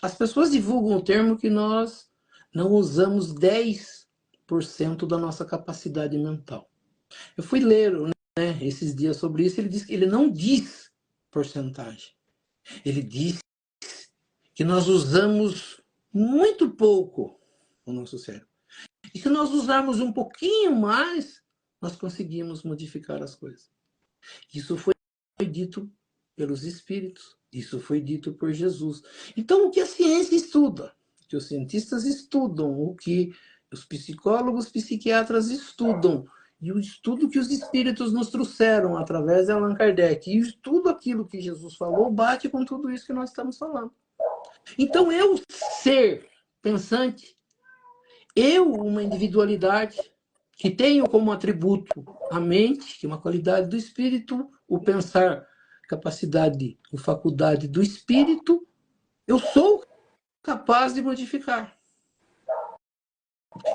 as pessoas divulgam o termo que nós não usamos 10% da nossa capacidade mental. Eu fui ler, né, esses dias sobre isso, ele diz que ele não diz porcentagem. Ele diz que nós usamos muito pouco o nosso cérebro. E se nós usarmos um pouquinho mais, nós conseguimos modificar as coisas. Isso foi dito pelos espíritos. Isso foi dito por Jesus. Então, o que a ciência estuda, o que os cientistas estudam, o que os psicólogos, psiquiatras estudam, e o estudo que os espíritos nos trouxeram através de Allan Kardec, e tudo aquilo que Jesus falou bate com tudo isso que nós estamos falando. Então, eu ser pensante, eu, uma individualidade, que tenho como atributo a mente, que é uma qualidade do espírito, o pensar, capacidade ou faculdade do espírito, eu sou capaz de modificar.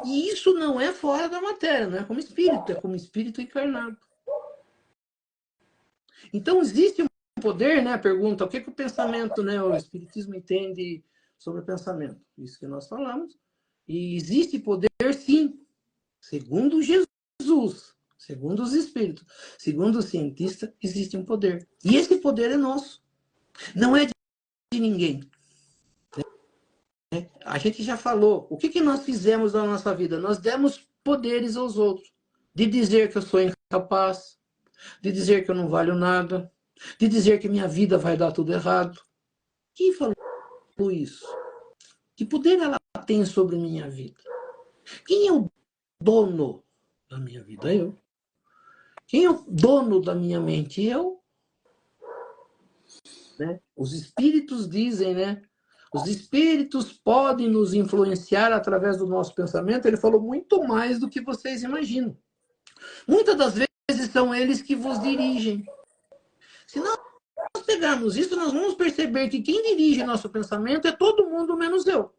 E isso não é fora da matéria, não é como espírito, é como espírito encarnado. Então existe um poder, né? Pergunta, o que o pensamento, né? O espiritismo entende sobre o pensamento? Isso que nós falamos. E existe poder, sim, segundo Jesus, segundo os espíritos, segundo o cientista, existe um poder. E esse poder é nosso. Não é de ninguém. A gente já falou. O que nós fizemos na nossa vida? Nós demos poderes aos outros. De dizer que eu sou incapaz, de dizer que eu não valho nada, de dizer que minha vida vai dar tudo errado. Quem falou isso? Que poder ela tem sobre minha vida? Quem é o dono da minha vida? Eu. Quem é o dono da minha mente? Eu. Né? Os espíritos dizem, né? Os espíritos podem nos influenciar através do nosso pensamento. Ele falou muito mais do que vocês imaginam. Muitas das vezes são eles que vos dirigem. Se nós pegarmos isso, nós vamos perceber que quem dirige nosso pensamento é todo mundo menos eu.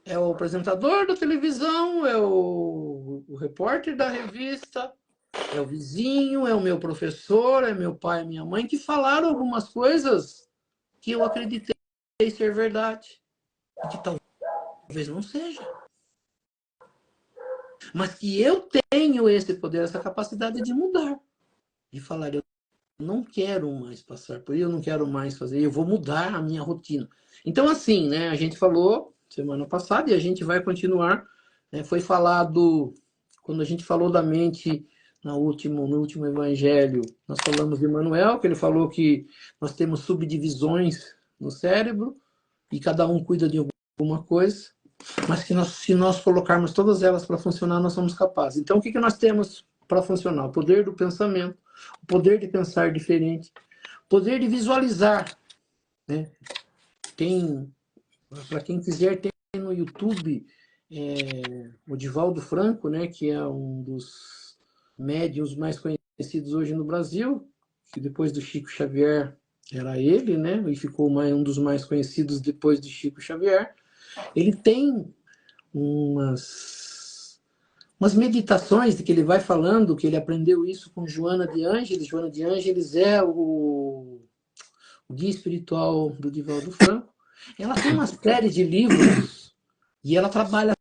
É o apresentador da televisão, é o repórter da revista, é o vizinho, é o meu professor, é meu pai e minha mãe, que falaram algumas coisas que eu acreditei ser verdade. E que talvez não seja. Mas que eu tenho esse poder, essa capacidade de mudar. De falar, eu não quero mais passar por isso, eu não quero mais fazer, eu vou mudar a minha rotina. Então, assim, né, a gente falou semana passada e a gente vai continuar. Né, foi falado, quando a gente falou da mente no último evangelho, nós falamos de Emmanuel, que ele falou que nós temos subdivisões no cérebro e cada um cuida de alguma coisa, mas que se nós colocarmos todas elas para funcionar, nós somos capazes. Então, o que nós temos para funcionar? O poder do pensamento, o poder de pensar diferente, o poder de visualizar. Né? Para quem quiser, tem no YouTube o Divaldo Franco, né, que é um dos médiuns mais conhecidos hoje no Brasil, que depois do Chico Xavier era ele, né, e ficou um dos mais conhecidos depois de Chico Xavier. Ele tem umas meditações de que ele vai falando, que ele aprendeu isso com Joana de Ângeles. Joana de Ângeles é o guia espiritual do Divaldo Franco. Ela tem uma série de livros e ela trabalha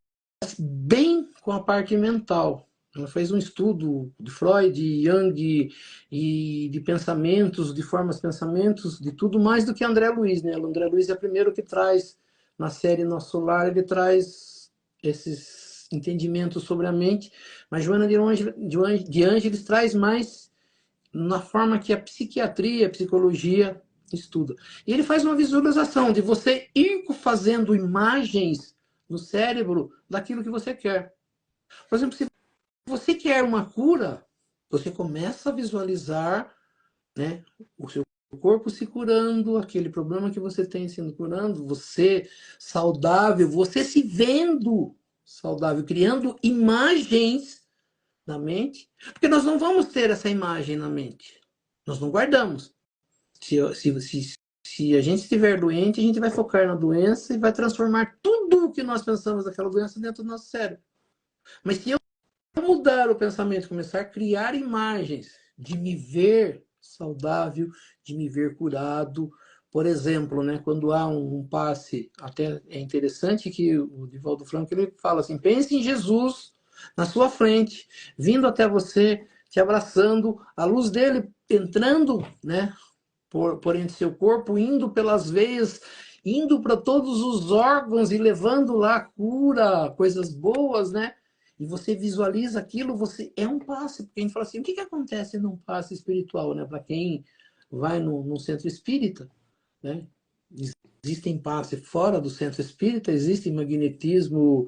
bem com a parte mental. Ela fez um estudo de Freud, Jung e de pensamentos, de formas de pensamentos, de tudo mais do que André Luiz. Né? O André Luiz é o primeiro que traz, na série Nosso Lar, ele traz esses entendimentos sobre a mente, mas Joana de Ângeles traz mais na forma que a psiquiatria, a psicologia estuda. E ele faz uma visualização de você ir fazendo imagens no cérebro daquilo que você quer. Por exemplo, se você quer uma cura, você começa a visualizar, né, o seu corpo se curando, aquele problema que você tem sendo curando, você saudável, você se vendo saudável, criando imagens na mente, porque nós não vamos ter essa imagem na mente. Nós não guardamos. Se se a gente estiver doente, a gente vai focar na doença e vai transformar tudo o que nós pensamos daquela doença dentro do nosso cérebro. Mas se eu mudar o pensamento, começar a criar imagens de me ver saudável, de me ver curado, por exemplo, né, quando há um passe, até é interessante que o Divaldo Franco ele fala assim, pense em Jesus na sua frente, vindo até você, te abraçando, a luz dele entrando, né, por entre seu corpo, indo pelas veias, indo para todos os órgãos e levando lá cura, coisas boas, né? E você visualiza aquilo, você é um passe, porque a gente fala assim, o que acontece num passe espiritual, né? Para quem vai num centro espírita, né? Existem passes fora do centro espírita, existe magnetismo,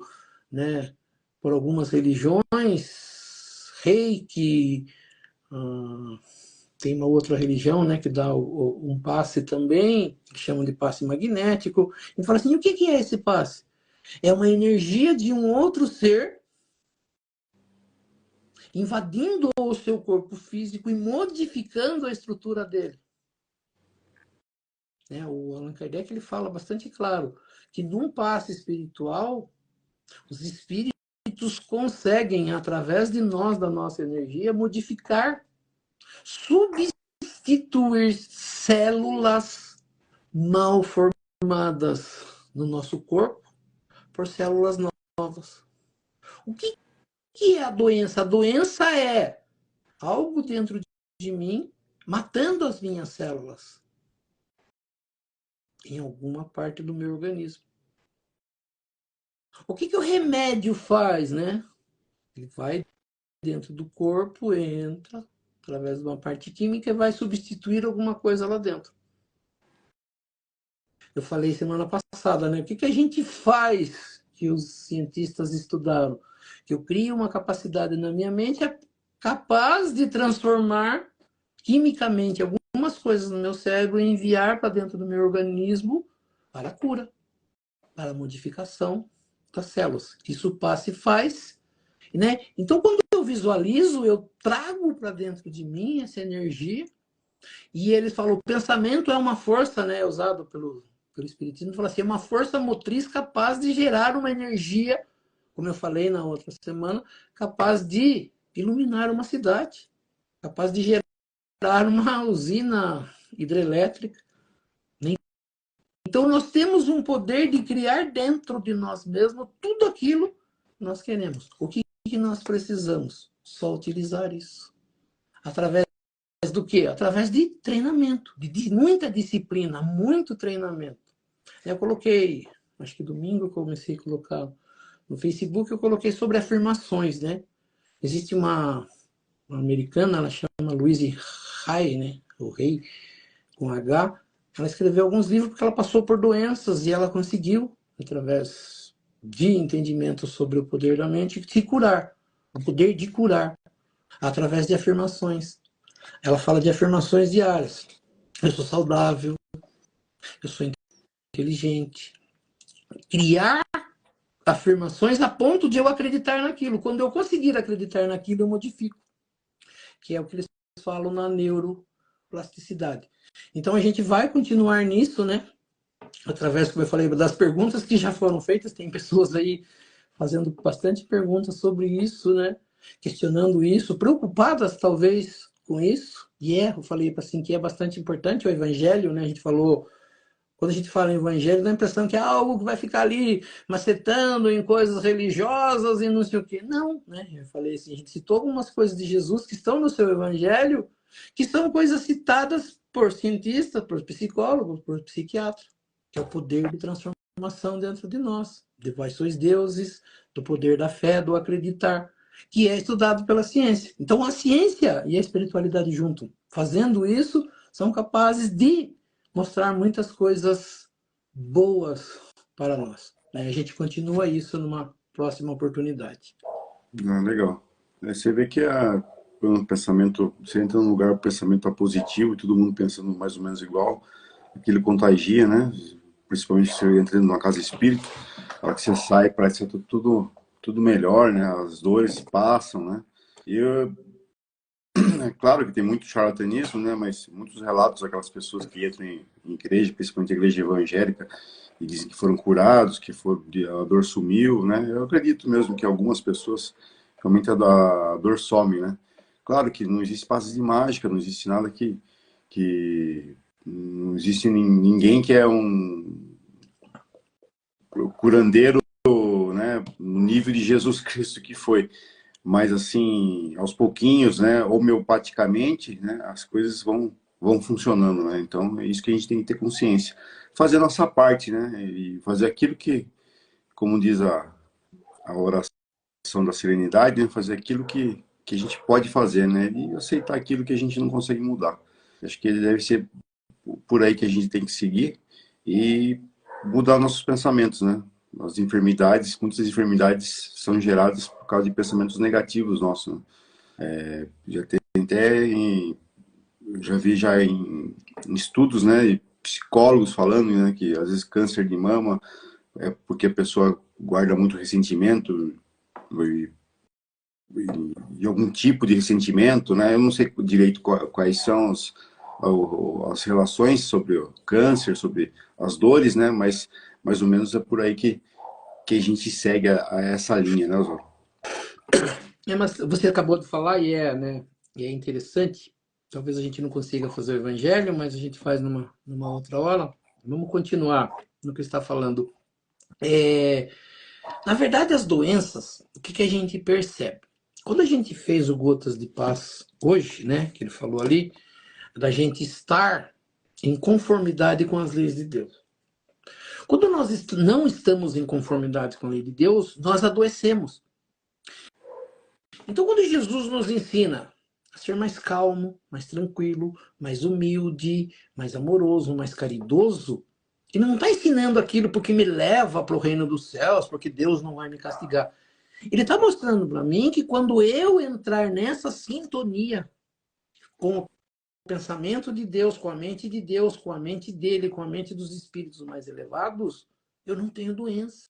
né? Por algumas religiões, reiki, tem uma outra religião, né, que dá um passe também, que chamam de passe magnético. E fala assim, o que é esse passe? É uma energia de um outro ser invadindo o seu corpo físico e modificando a estrutura dele. Né? O Allan Kardec ele fala bastante claro que num passe espiritual, os espíritos conseguem, através de nós, da nossa energia, modificar, substituir células mal formadas no nosso corpo por células novas. O que é a doença? A doença é algo dentro de mim matando as minhas células em alguma parte do meu organismo. O que o remédio faz, né? Ele vai dentro do corpo, entra através de uma parte química e vai substituir alguma coisa lá dentro. Eu falei semana passada, né? O que a gente faz que os cientistas estudaram? Que eu crio uma capacidade na minha mente capaz de transformar quimicamente algumas coisas no meu cérebro e enviar para dentro do meu organismo para a cura, para a modificação das células. Isso passa e faz, né? Então, quando eu visualizo, eu trago para dentro de mim essa energia e eles falam, o pensamento é uma força, né, usado pelo Espiritismo, fala assim, é uma força motriz capaz de gerar uma energia, como eu falei na outra semana, capaz de iluminar uma cidade, capaz de gerar uma usina hidrelétrica. Então, nós temos um poder de criar dentro de nós mesmos tudo aquilo que nós queremos. O que nós precisamos? Só utilizar isso. Através do quê? Através de treinamento, de muita disciplina, muito treinamento. Eu coloquei, acho que domingo eu comecei a colocar no Facebook, eu coloquei sobre afirmações, né? Existe uma americana, ela chama Louise Hay, né? O Rei, com H. Ela escreveu alguns livros porque ela passou por doenças e ela conseguiu, através de entendimento sobre o poder da mente, se curar. O poder de curar, através de afirmações. Ela fala de afirmações diárias. Eu sou saudável, eu sou inteligente. Criar afirmações a ponto de eu acreditar naquilo. Quando eu conseguir acreditar naquilo, eu modifico. Que é o que eles falam na neuroplasticidade. Então, a gente vai continuar nisso, né? Através, como eu falei, das perguntas que já foram feitas. Tem pessoas aí fazendo bastante perguntas sobre isso, né? Questionando isso, preocupadas, talvez, com isso. E eu falei assim, que é bastante importante o evangelho, né? A gente falou... Quando a gente fala em evangelho, dá a impressão que é algo que vai ficar ali macetando em coisas religiosas e não sei o quê. Não, né? Eu falei assim, a gente citou algumas coisas de Jesus que estão no seu evangelho, que são coisas citadas por cientistas, por psicólogos, por psiquiatras, que é o poder de transformação dentro de nós. De vós sois deuses, do poder da fé, do acreditar, que é estudado pela ciência. Então, a ciência e a espiritualidade junto, fazendo isso, são capazes de mostrar muitas coisas boas para nós. A gente continua isso numa próxima oportunidade. Legal. Você vê que quando o pensamento, você entra num lugar, o pensamento é positivo e todo mundo pensando mais ou menos igual, aquilo contagia, né? Principalmente se você entra numa casa espírita, a hora que você sai, parece que é tudo melhor, né? As dores passam, né? E Claro que tem muito charlatanismo, né? Mas muitos relatos daquelas pessoas que entram em igreja, principalmente igreja evangélica, e dizem que foram curados, que a dor sumiu, né? Eu acredito mesmo que algumas pessoas, realmente a dor some, né? Claro que não existe passos de mágica, não existe nada que não existe ninguém que é um curandeiro, né? No nível de Jesus Cristo que foi. Mas assim, aos pouquinhos, né, homeopaticamente, né, as coisas vão funcionando, né? Então é isso que a gente tem que ter consciência. Fazer a nossa parte, né? E fazer aquilo que, como diz a oração da serenidade, né? Fazer aquilo que a gente pode fazer, né? E aceitar aquilo que a gente não consegue mudar. Acho que ele deve ser por aí que a gente tem que seguir e mudar nossos pensamentos, né? As enfermidades, muitas enfermidades são geradas por causa de pensamentos negativos nossos, né? Já tem até já vi já em estudos, né, psicólogos falando, né, que às vezes câncer de mama é porque a pessoa guarda muito ressentimento e, e algum tipo de ressentimento, né? Eu não sei direito quais são as relações sobre o câncer, sobre as dores, né? Mas mais ou menos é por aí que a gente segue a essa linha, né, Oswaldo? Mas você acabou de falar e né, e é interessante. Talvez a gente não consiga fazer o evangelho, mas a gente faz numa outra hora. Vamos continuar no que está falando. Na verdade, as doenças, o que a gente percebe? Quando a gente fez o Gotas de Paz hoje, né, que ele falou ali, da gente estar em conformidade com as leis de Deus. Quando nós não estamos em conformidade com a lei de Deus, nós adoecemos. Então, quando Jesus nos ensina a ser mais calmo, mais tranquilo, mais humilde, mais amoroso, mais caridoso, ele não está ensinando aquilo porque me leva para o reino dos céus, porque Deus não vai me castigar. Ele está mostrando para mim que quando eu entrar nessa sintonia com o pensamento de Deus, com a mente de Deus, com a mente dele, com a mente dos espíritos mais elevados, eu não tenho doença.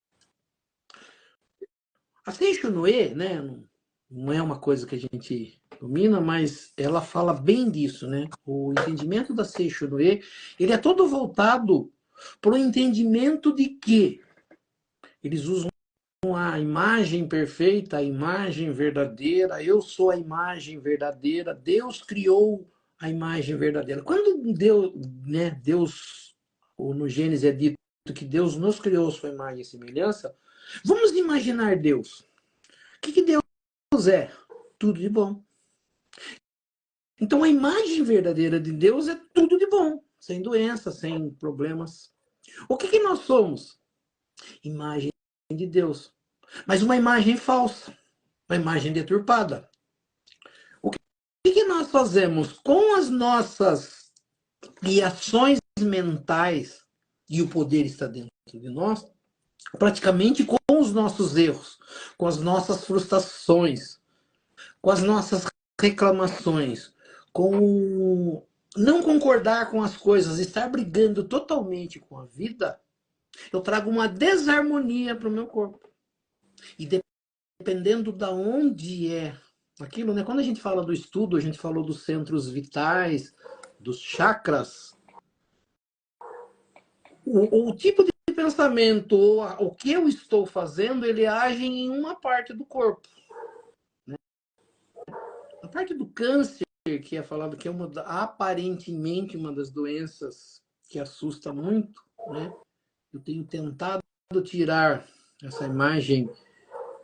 A Seixo Noé, né, não é uma coisa que a gente domina, mas ela fala bem disso, né? O entendimento da Seixo Noé, ele é todo voltado para o entendimento de que eles usam a imagem perfeita, a imagem verdadeira, eu sou a imagem verdadeira, Deus criou a imagem verdadeira. Quando Deus, ou no Gênesis é dito que Deus nos criou sua imagem e semelhança, vamos imaginar Deus. O que Deus é? Tudo de bom. Então a imagem verdadeira de Deus é tudo de bom, sem doença, sem problemas. O que nós somos? Imagem de Deus. Mas uma imagem falsa, uma imagem deturpada. O que nós fazemos com as nossas reações mentais, e o poder está dentro de nós, praticamente com os nossos erros, com as nossas frustrações, com as nossas reclamações, com não concordar com as coisas, estar brigando totalmente com a vida, eu trago uma desarmonia para o meu corpo. E dependendo da onde é aquilo, né? Quando a gente fala do estudo, a gente falou dos centros vitais, dos chakras. O tipo de pensamento, o que eu estou fazendo, ele age em uma parte do corpo. Né? A parte do câncer, que é falado que é aparentemente uma das doenças que assusta muito, né? Eu tenho tentado tirar essa imagem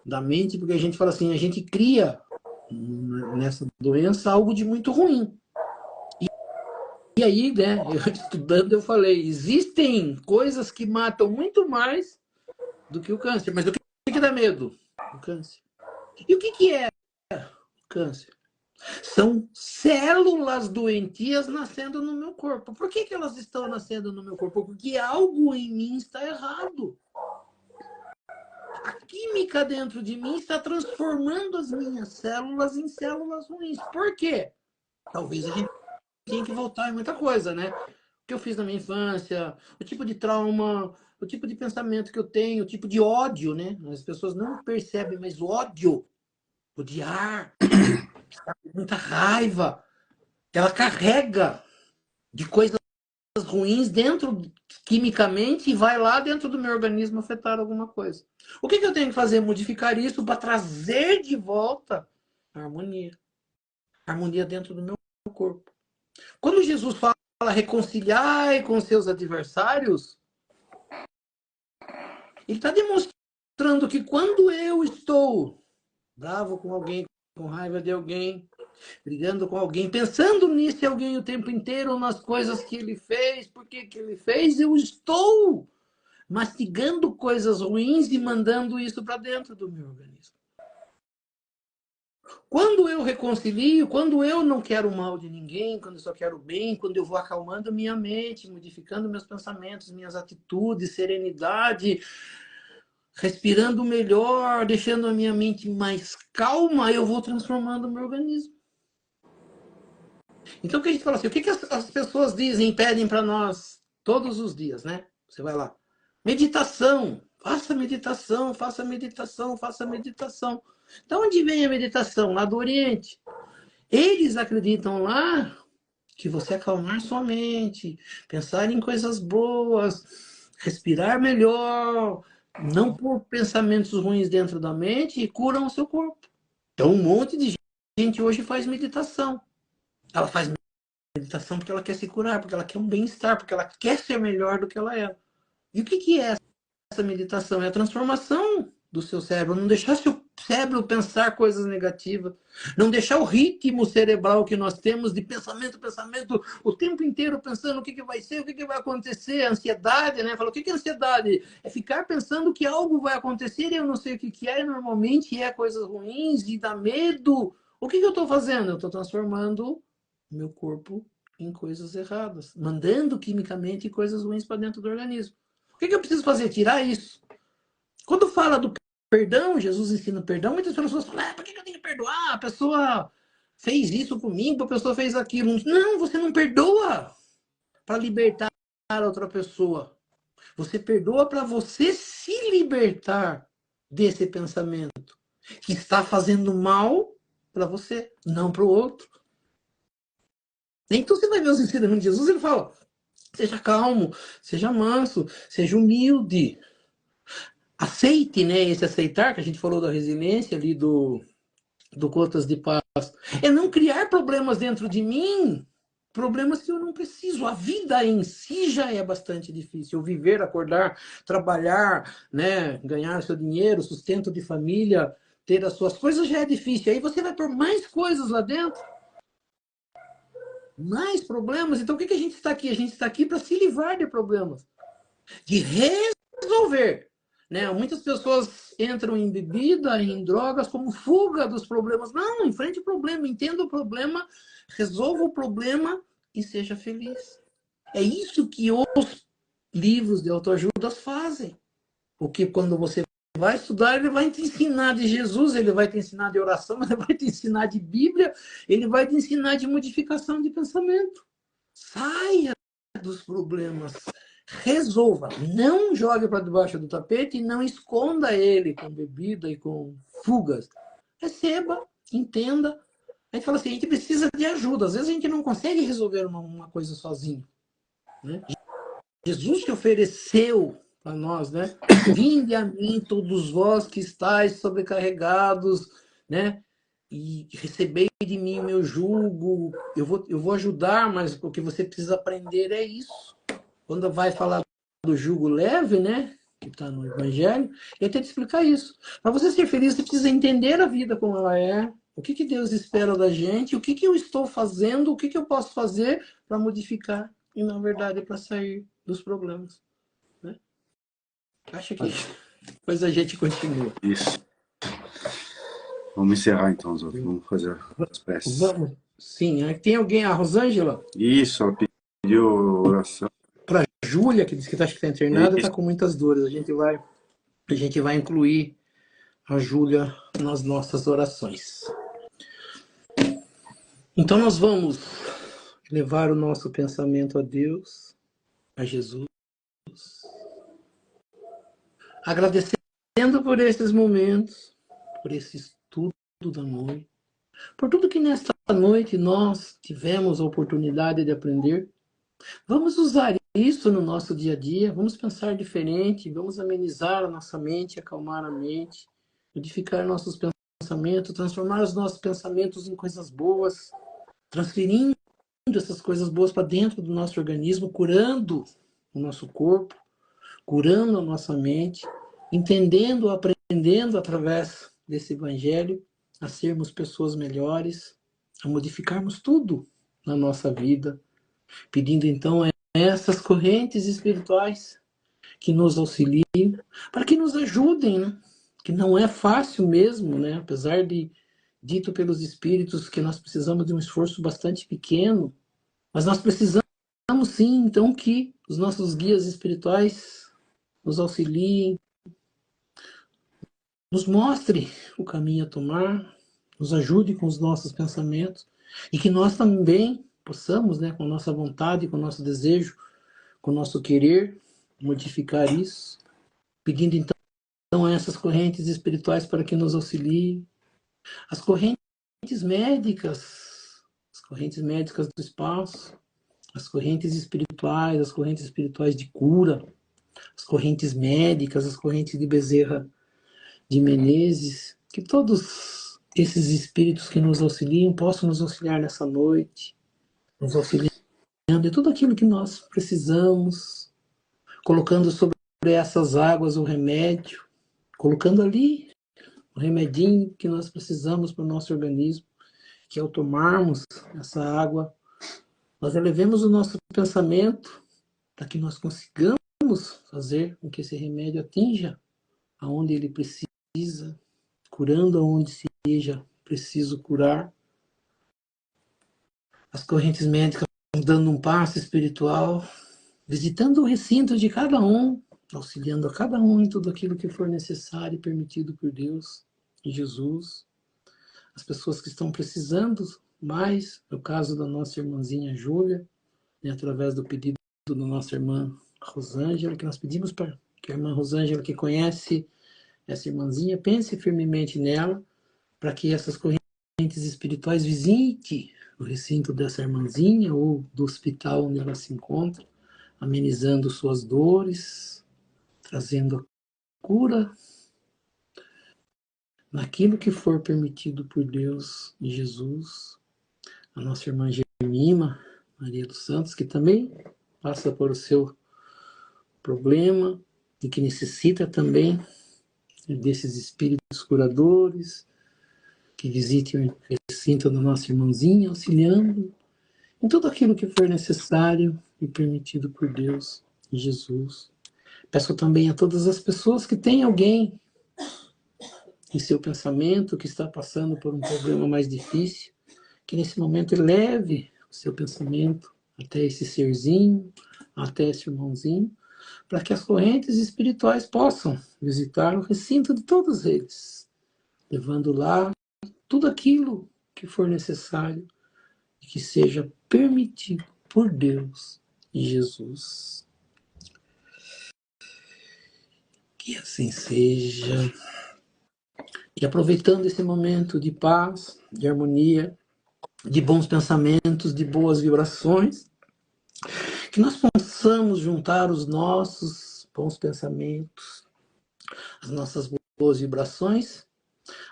da mente, porque a gente fala assim, a gente cria nessa doença algo de muito ruim. E aí, né, eu estudando, eu falei, existem coisas que matam muito mais do que o câncer. Mas o que dá medo? O câncer. E o que é o câncer? São células doentias nascendo no meu corpo. Por que elas estão nascendo no meu corpo? Porque algo em mim está errado. A química dentro de mim está transformando as minhas células em células ruins. Por quê? Talvez a gente tenha que voltar em muita coisa, né? O que eu fiz na minha infância, o tipo de trauma, o tipo de pensamento que eu tenho, o tipo de ódio, né? As pessoas não percebem, mas o ódio, odiar, muita raiva. Ela carrega de coisas ruins dentro, quimicamente, e vai lá dentro do meu organismo afetar alguma coisa. O que eu tenho que fazer? Modificar isso para trazer de volta a harmonia. A harmonia dentro do meu corpo. Quando Jesus fala reconciliar com seus adversários, ele está demonstrando que quando eu estou bravo com alguém, com raiva de alguém, brigando com alguém, pensando nesse alguém o tempo inteiro, nas coisas que ele fez, por que ele fez, eu estou mastigando coisas ruins e mandando isso para dentro do meu organismo. Quando eu reconcilio, quando eu não quero o mal de ninguém, quando eu só quero o bem, quando eu vou acalmando minha mente, modificando meus pensamentos, minhas atitudes, serenidade, respirando melhor, deixando a minha mente mais calma, eu vou transformando o meu organismo. Então, o que a gente fala assim, o que as pessoas dizem, pedem para nós todos os dias, né? Você vai lá. Meditação. Faça meditação, faça meditação, faça meditação. Da onde vem a meditação? Lá do Oriente. Eles acreditam lá que você acalmar sua mente, pensar em coisas boas, respirar melhor, não pôr pensamentos ruins dentro da mente e curam o seu corpo. Então, um monte de gente hoje faz meditação. Ela faz meditação porque ela quer se curar, porque ela quer um bem-estar, porque ela quer ser melhor do que ela é. E o que é essa meditação? É a transformação do seu cérebro, não deixar seu cérebro pensar coisas negativas, não deixar o ritmo cerebral que nós temos de pensamento, o tempo inteiro pensando o que vai ser, o que vai acontecer, a ansiedade, né? Fala, o que é ansiedade? É ficar pensando que algo vai acontecer e eu não sei o que é, e normalmente é coisas ruins e dá medo. O que eu estou fazendo? Eu estou transformando meu corpo em coisas erradas, mandando quimicamente coisas ruins para dentro do organismo. O que eu preciso fazer? Tirar isso. Quando fala do perdão, Jesus ensina o perdão, muitas pessoas falam, por que eu tenho que perdoar? A pessoa fez isso comigo, a pessoa fez aquilo. Não, você não perdoa para libertar a outra pessoa. Você perdoa para você se libertar desse pensamento que está fazendo mal para você, não para o outro. Então você vai ver os ensinamentos de Jesus, ele fala, seja calmo, seja manso, seja humilde. Aceite, né? Esse aceitar, que a gente falou da resiliência ali do Cotas de Paz. É não criar problemas dentro de mim, problemas que eu não preciso. A vida em si já é bastante difícil. Eu viver, acordar, trabalhar, né? Ganhar seu dinheiro, sustento de família, ter as suas coisas já é difícil. Aí você vai por mais coisas lá dentro, mais problemas. Então, o que a gente está aqui? A gente está aqui para se livrar de problemas, de resolver. Né? Muitas pessoas entram em bebida, em drogas, como fuga dos problemas. Não, enfrente o problema, entenda o problema, resolva o problema e seja feliz. É isso que os livros de autoajuda fazem. Porque quando você vai estudar, ele vai te ensinar de Jesus, ele vai te ensinar de oração, ele vai te ensinar de Bíblia, ele vai te ensinar de modificação de pensamento. Saia dos problemas. Resolva. Não jogue para debaixo do tapete e não esconda ele com bebida e com fugas. Receba, entenda. A gente fala assim, a gente precisa de ajuda. Às vezes a gente não consegue resolver uma coisa sozinho. Né? Jesus que ofereceu para nós, né? Vinde a mim todos vós que estáis sobrecarregados, né? E recebei de mim o meu jugo. Eu vou ajudar, mas o que você precisa aprender é isso. Quando vai falar do jugo leve, né? Que está no Evangelho, ele tem que explicar isso. Para você ser feliz, você precisa entender a vida como ela é, o que Deus espera da gente, o que eu estou fazendo, o que eu posso fazer para modificar, e na verdade para sair dos problemas. Né? Acho que depois a gente continua. Isso. Vamos encerrar então, Zó. Vamos fazer as preces. Vamos. Sim, tem alguém, a Rosângela? Isso, ela pediu oração. Para a Júlia, que diz que está internada, está com muitas dores. A gente vai incluir a Júlia nas nossas orações. Então nós vamos levar o nosso pensamento a Deus, a Jesus, agradecendo por esses momentos, por esse estudo da noite, por tudo que nesta noite nós tivemos a oportunidade de aprender. Vamos usar isso no nosso dia a dia, vamos pensar diferente, vamos amenizar a nossa mente, acalmar a mente, modificar nossos pensamentos, transformar os nossos pensamentos em coisas boas, transferindo essas coisas boas para dentro do nosso organismo, curando o nosso corpo, curando a nossa mente, entendendo, aprendendo através desse evangelho a sermos pessoas melhores, a modificarmos tudo na nossa vida, pedindo então a essas correntes espirituais que nos auxiliem, para que nos ajudem, né? Que não é fácil mesmo, né? Apesar de dito pelos espíritos que nós precisamos de um esforço bastante pequeno, mas nós precisamos sim, então, que os nossos guias espirituais nos auxiliem, nos mostre o caminho a tomar, nos ajude com os nossos pensamentos e que nós também possamos, né, com nossa vontade, com o nosso desejo, com o nosso querer, modificar isso, pedindo então a essas correntes espirituais para que nos auxiliem. As correntes médicas do espaço, as correntes espirituais de cura, as correntes médicas, as correntes de Bezerra de Menezes, que todos esses espíritos que nos auxiliam possam nos auxiliar nessa noite, nos auxiliando em tudo aquilo que nós precisamos, colocando sobre essas águas o remédio, colocando ali o remedinho que nós precisamos para o nosso organismo, que ao tomarmos essa água, nós elevemos o nosso pensamento para que nós consigamos fazer com que esse remédio atinja aonde ele precisa, curando aonde seja preciso curar. As correntes médicas dando um passo espiritual, visitando o recinto de cada um, auxiliando a cada um em tudo aquilo que for necessário e permitido por Deus e Jesus. As pessoas que estão precisando mais, no caso da nossa irmãzinha Júlia, né, através do pedido da nossa irmã Rosângela, que nós pedimos para que a irmã Rosângela, que conhece essa irmãzinha, pense firmemente nela, para que essas correntes espirituais visitem o recinto dessa irmãzinha ou do hospital onde ela se encontra, amenizando suas dores, trazendo a cura naquilo que for permitido por Deus e Jesus. A nossa irmã Gemima, Maria dos Santos, que também passa por o seu problema e que necessita também desses espíritos curadores, que visitem o recinto da nossa irmãzinha, auxiliando em tudo aquilo que for necessário e permitido por Deus e Jesus. Peço também a todas as pessoas que têm alguém em seu pensamento que está passando por um problema mais difícil, que nesse momento eleve o seu pensamento até esse serzinho, até esse irmãozinho, para que as correntes espirituais possam visitar o recinto de todos eles, levando lá tudo aquilo que for necessário e que seja permitido por Deus e Jesus. Que assim seja. E aproveitando esse momento de paz, de harmonia, de bons pensamentos, de boas vibrações, que nós possamos juntar os nossos bons pensamentos, as nossas boas vibrações,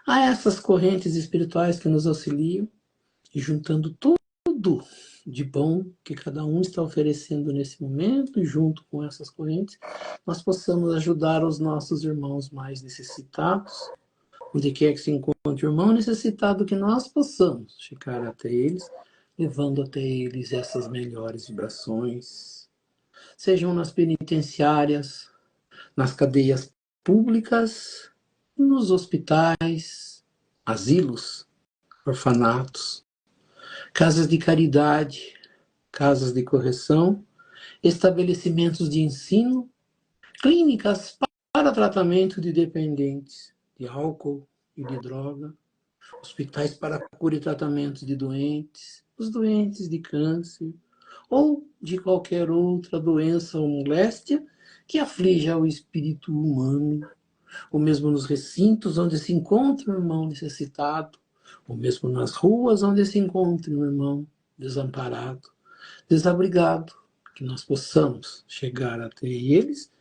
a essas correntes espirituais que nos auxiliam, e juntando tudo de bom que cada um está oferecendo nesse momento, e junto com essas correntes, nós possamos ajudar os nossos irmãos mais necessitados, onde quer que se encontre o irmão necessitado, que nós possamos chegar até eles, levando até eles essas melhores vibrações, sejam nas penitenciárias, nas cadeias públicas, nos hospitais, asilos, orfanatos, casas de caridade, casas de correção, estabelecimentos de ensino, clínicas para tratamento de dependentes de álcool e de droga, hospitais para cura e tratamento de doentes, os doentes de câncer ou de qualquer outra doença ou moléstia que aflige o espírito humano, ou mesmo nos recintos onde se encontra o irmão necessitado, ou mesmo nas ruas onde se encontre um irmão desamparado, desabrigado, que nós possamos chegar até eles,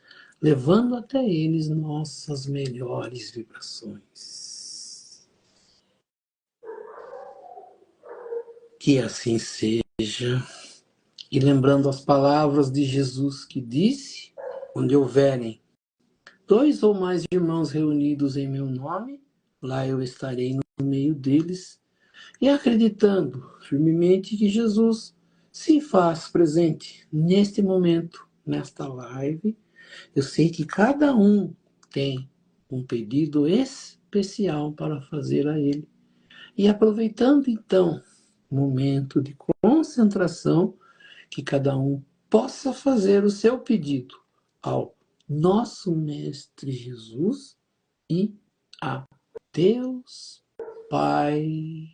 levando até eles nossas melhores vibrações. Que assim seja. E lembrando as palavras de Jesus que disse, onde houverem 2 ou mais irmãos reunidos em meu nome, lá eu estarei no meio deles, e acreditando firmemente que Jesus se faz presente neste momento, nesta live, eu sei que cada um tem um pedido especial para fazer a ele. E aproveitando então o momento de concentração, que cada um possa fazer o seu pedido ao nosso Mestre Jesus e a Deus Pai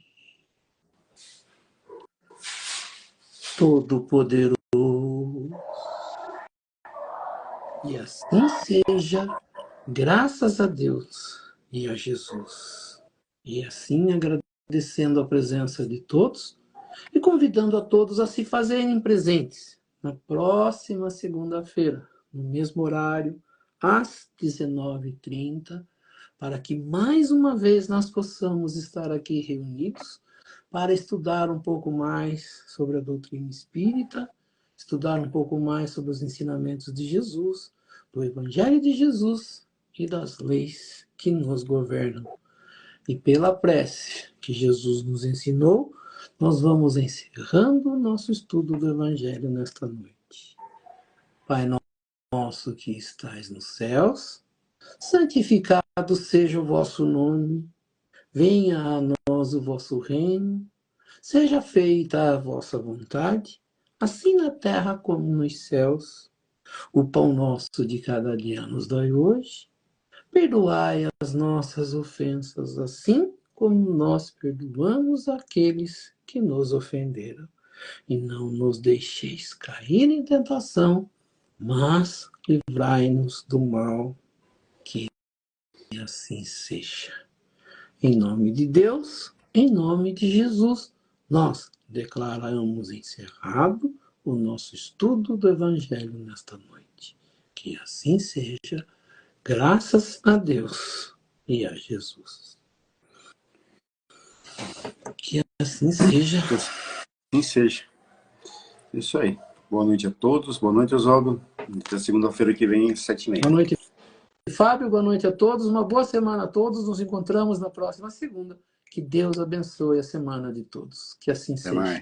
Todo-Poderoso. E assim seja, graças a Deus e a Jesus. E assim agradecendo a presença de todos e convidando a todos a se fazerem presentes na próxima segunda-feira, no mesmo horário, às 19h30, para que mais uma vez nós possamos estar aqui reunidos para estudar um pouco mais sobre a doutrina espírita, estudar um pouco mais sobre os ensinamentos de Jesus, do Evangelho de Jesus e das leis que nos governam. E pela prece que Jesus nos ensinou, nós vamos encerrando o nosso estudo do Evangelho nesta noite. Pai nosso que estais nos céus, santificado seja o vosso nome, venha a nós o vosso reino, seja feita a vossa vontade, assim na terra como nos céus. O pão nosso de cada dia nos dai hoje, perdoai as nossas ofensas, assim como nós perdoamos aqueles que nos ofenderam. E não nos deixeis cair em tentação, mas livrai-nos do mal, que assim seja. Em nome de Deus, em nome de Jesus, nós declaramos encerrado o nosso estudo do Evangelho nesta noite. Que assim seja, graças a Deus e a Jesus. Que assim seja. Assim seja. Isso aí. Boa noite a todos. Boa noite, Oswaldo. Até segunda-feira que vem, 7h30. Boa noite, Fábio. Boa noite a todos. Uma boa semana a todos. Nos encontramos na próxima segunda. Que Deus abençoe a semana de todos. Que assim Até seja. mais.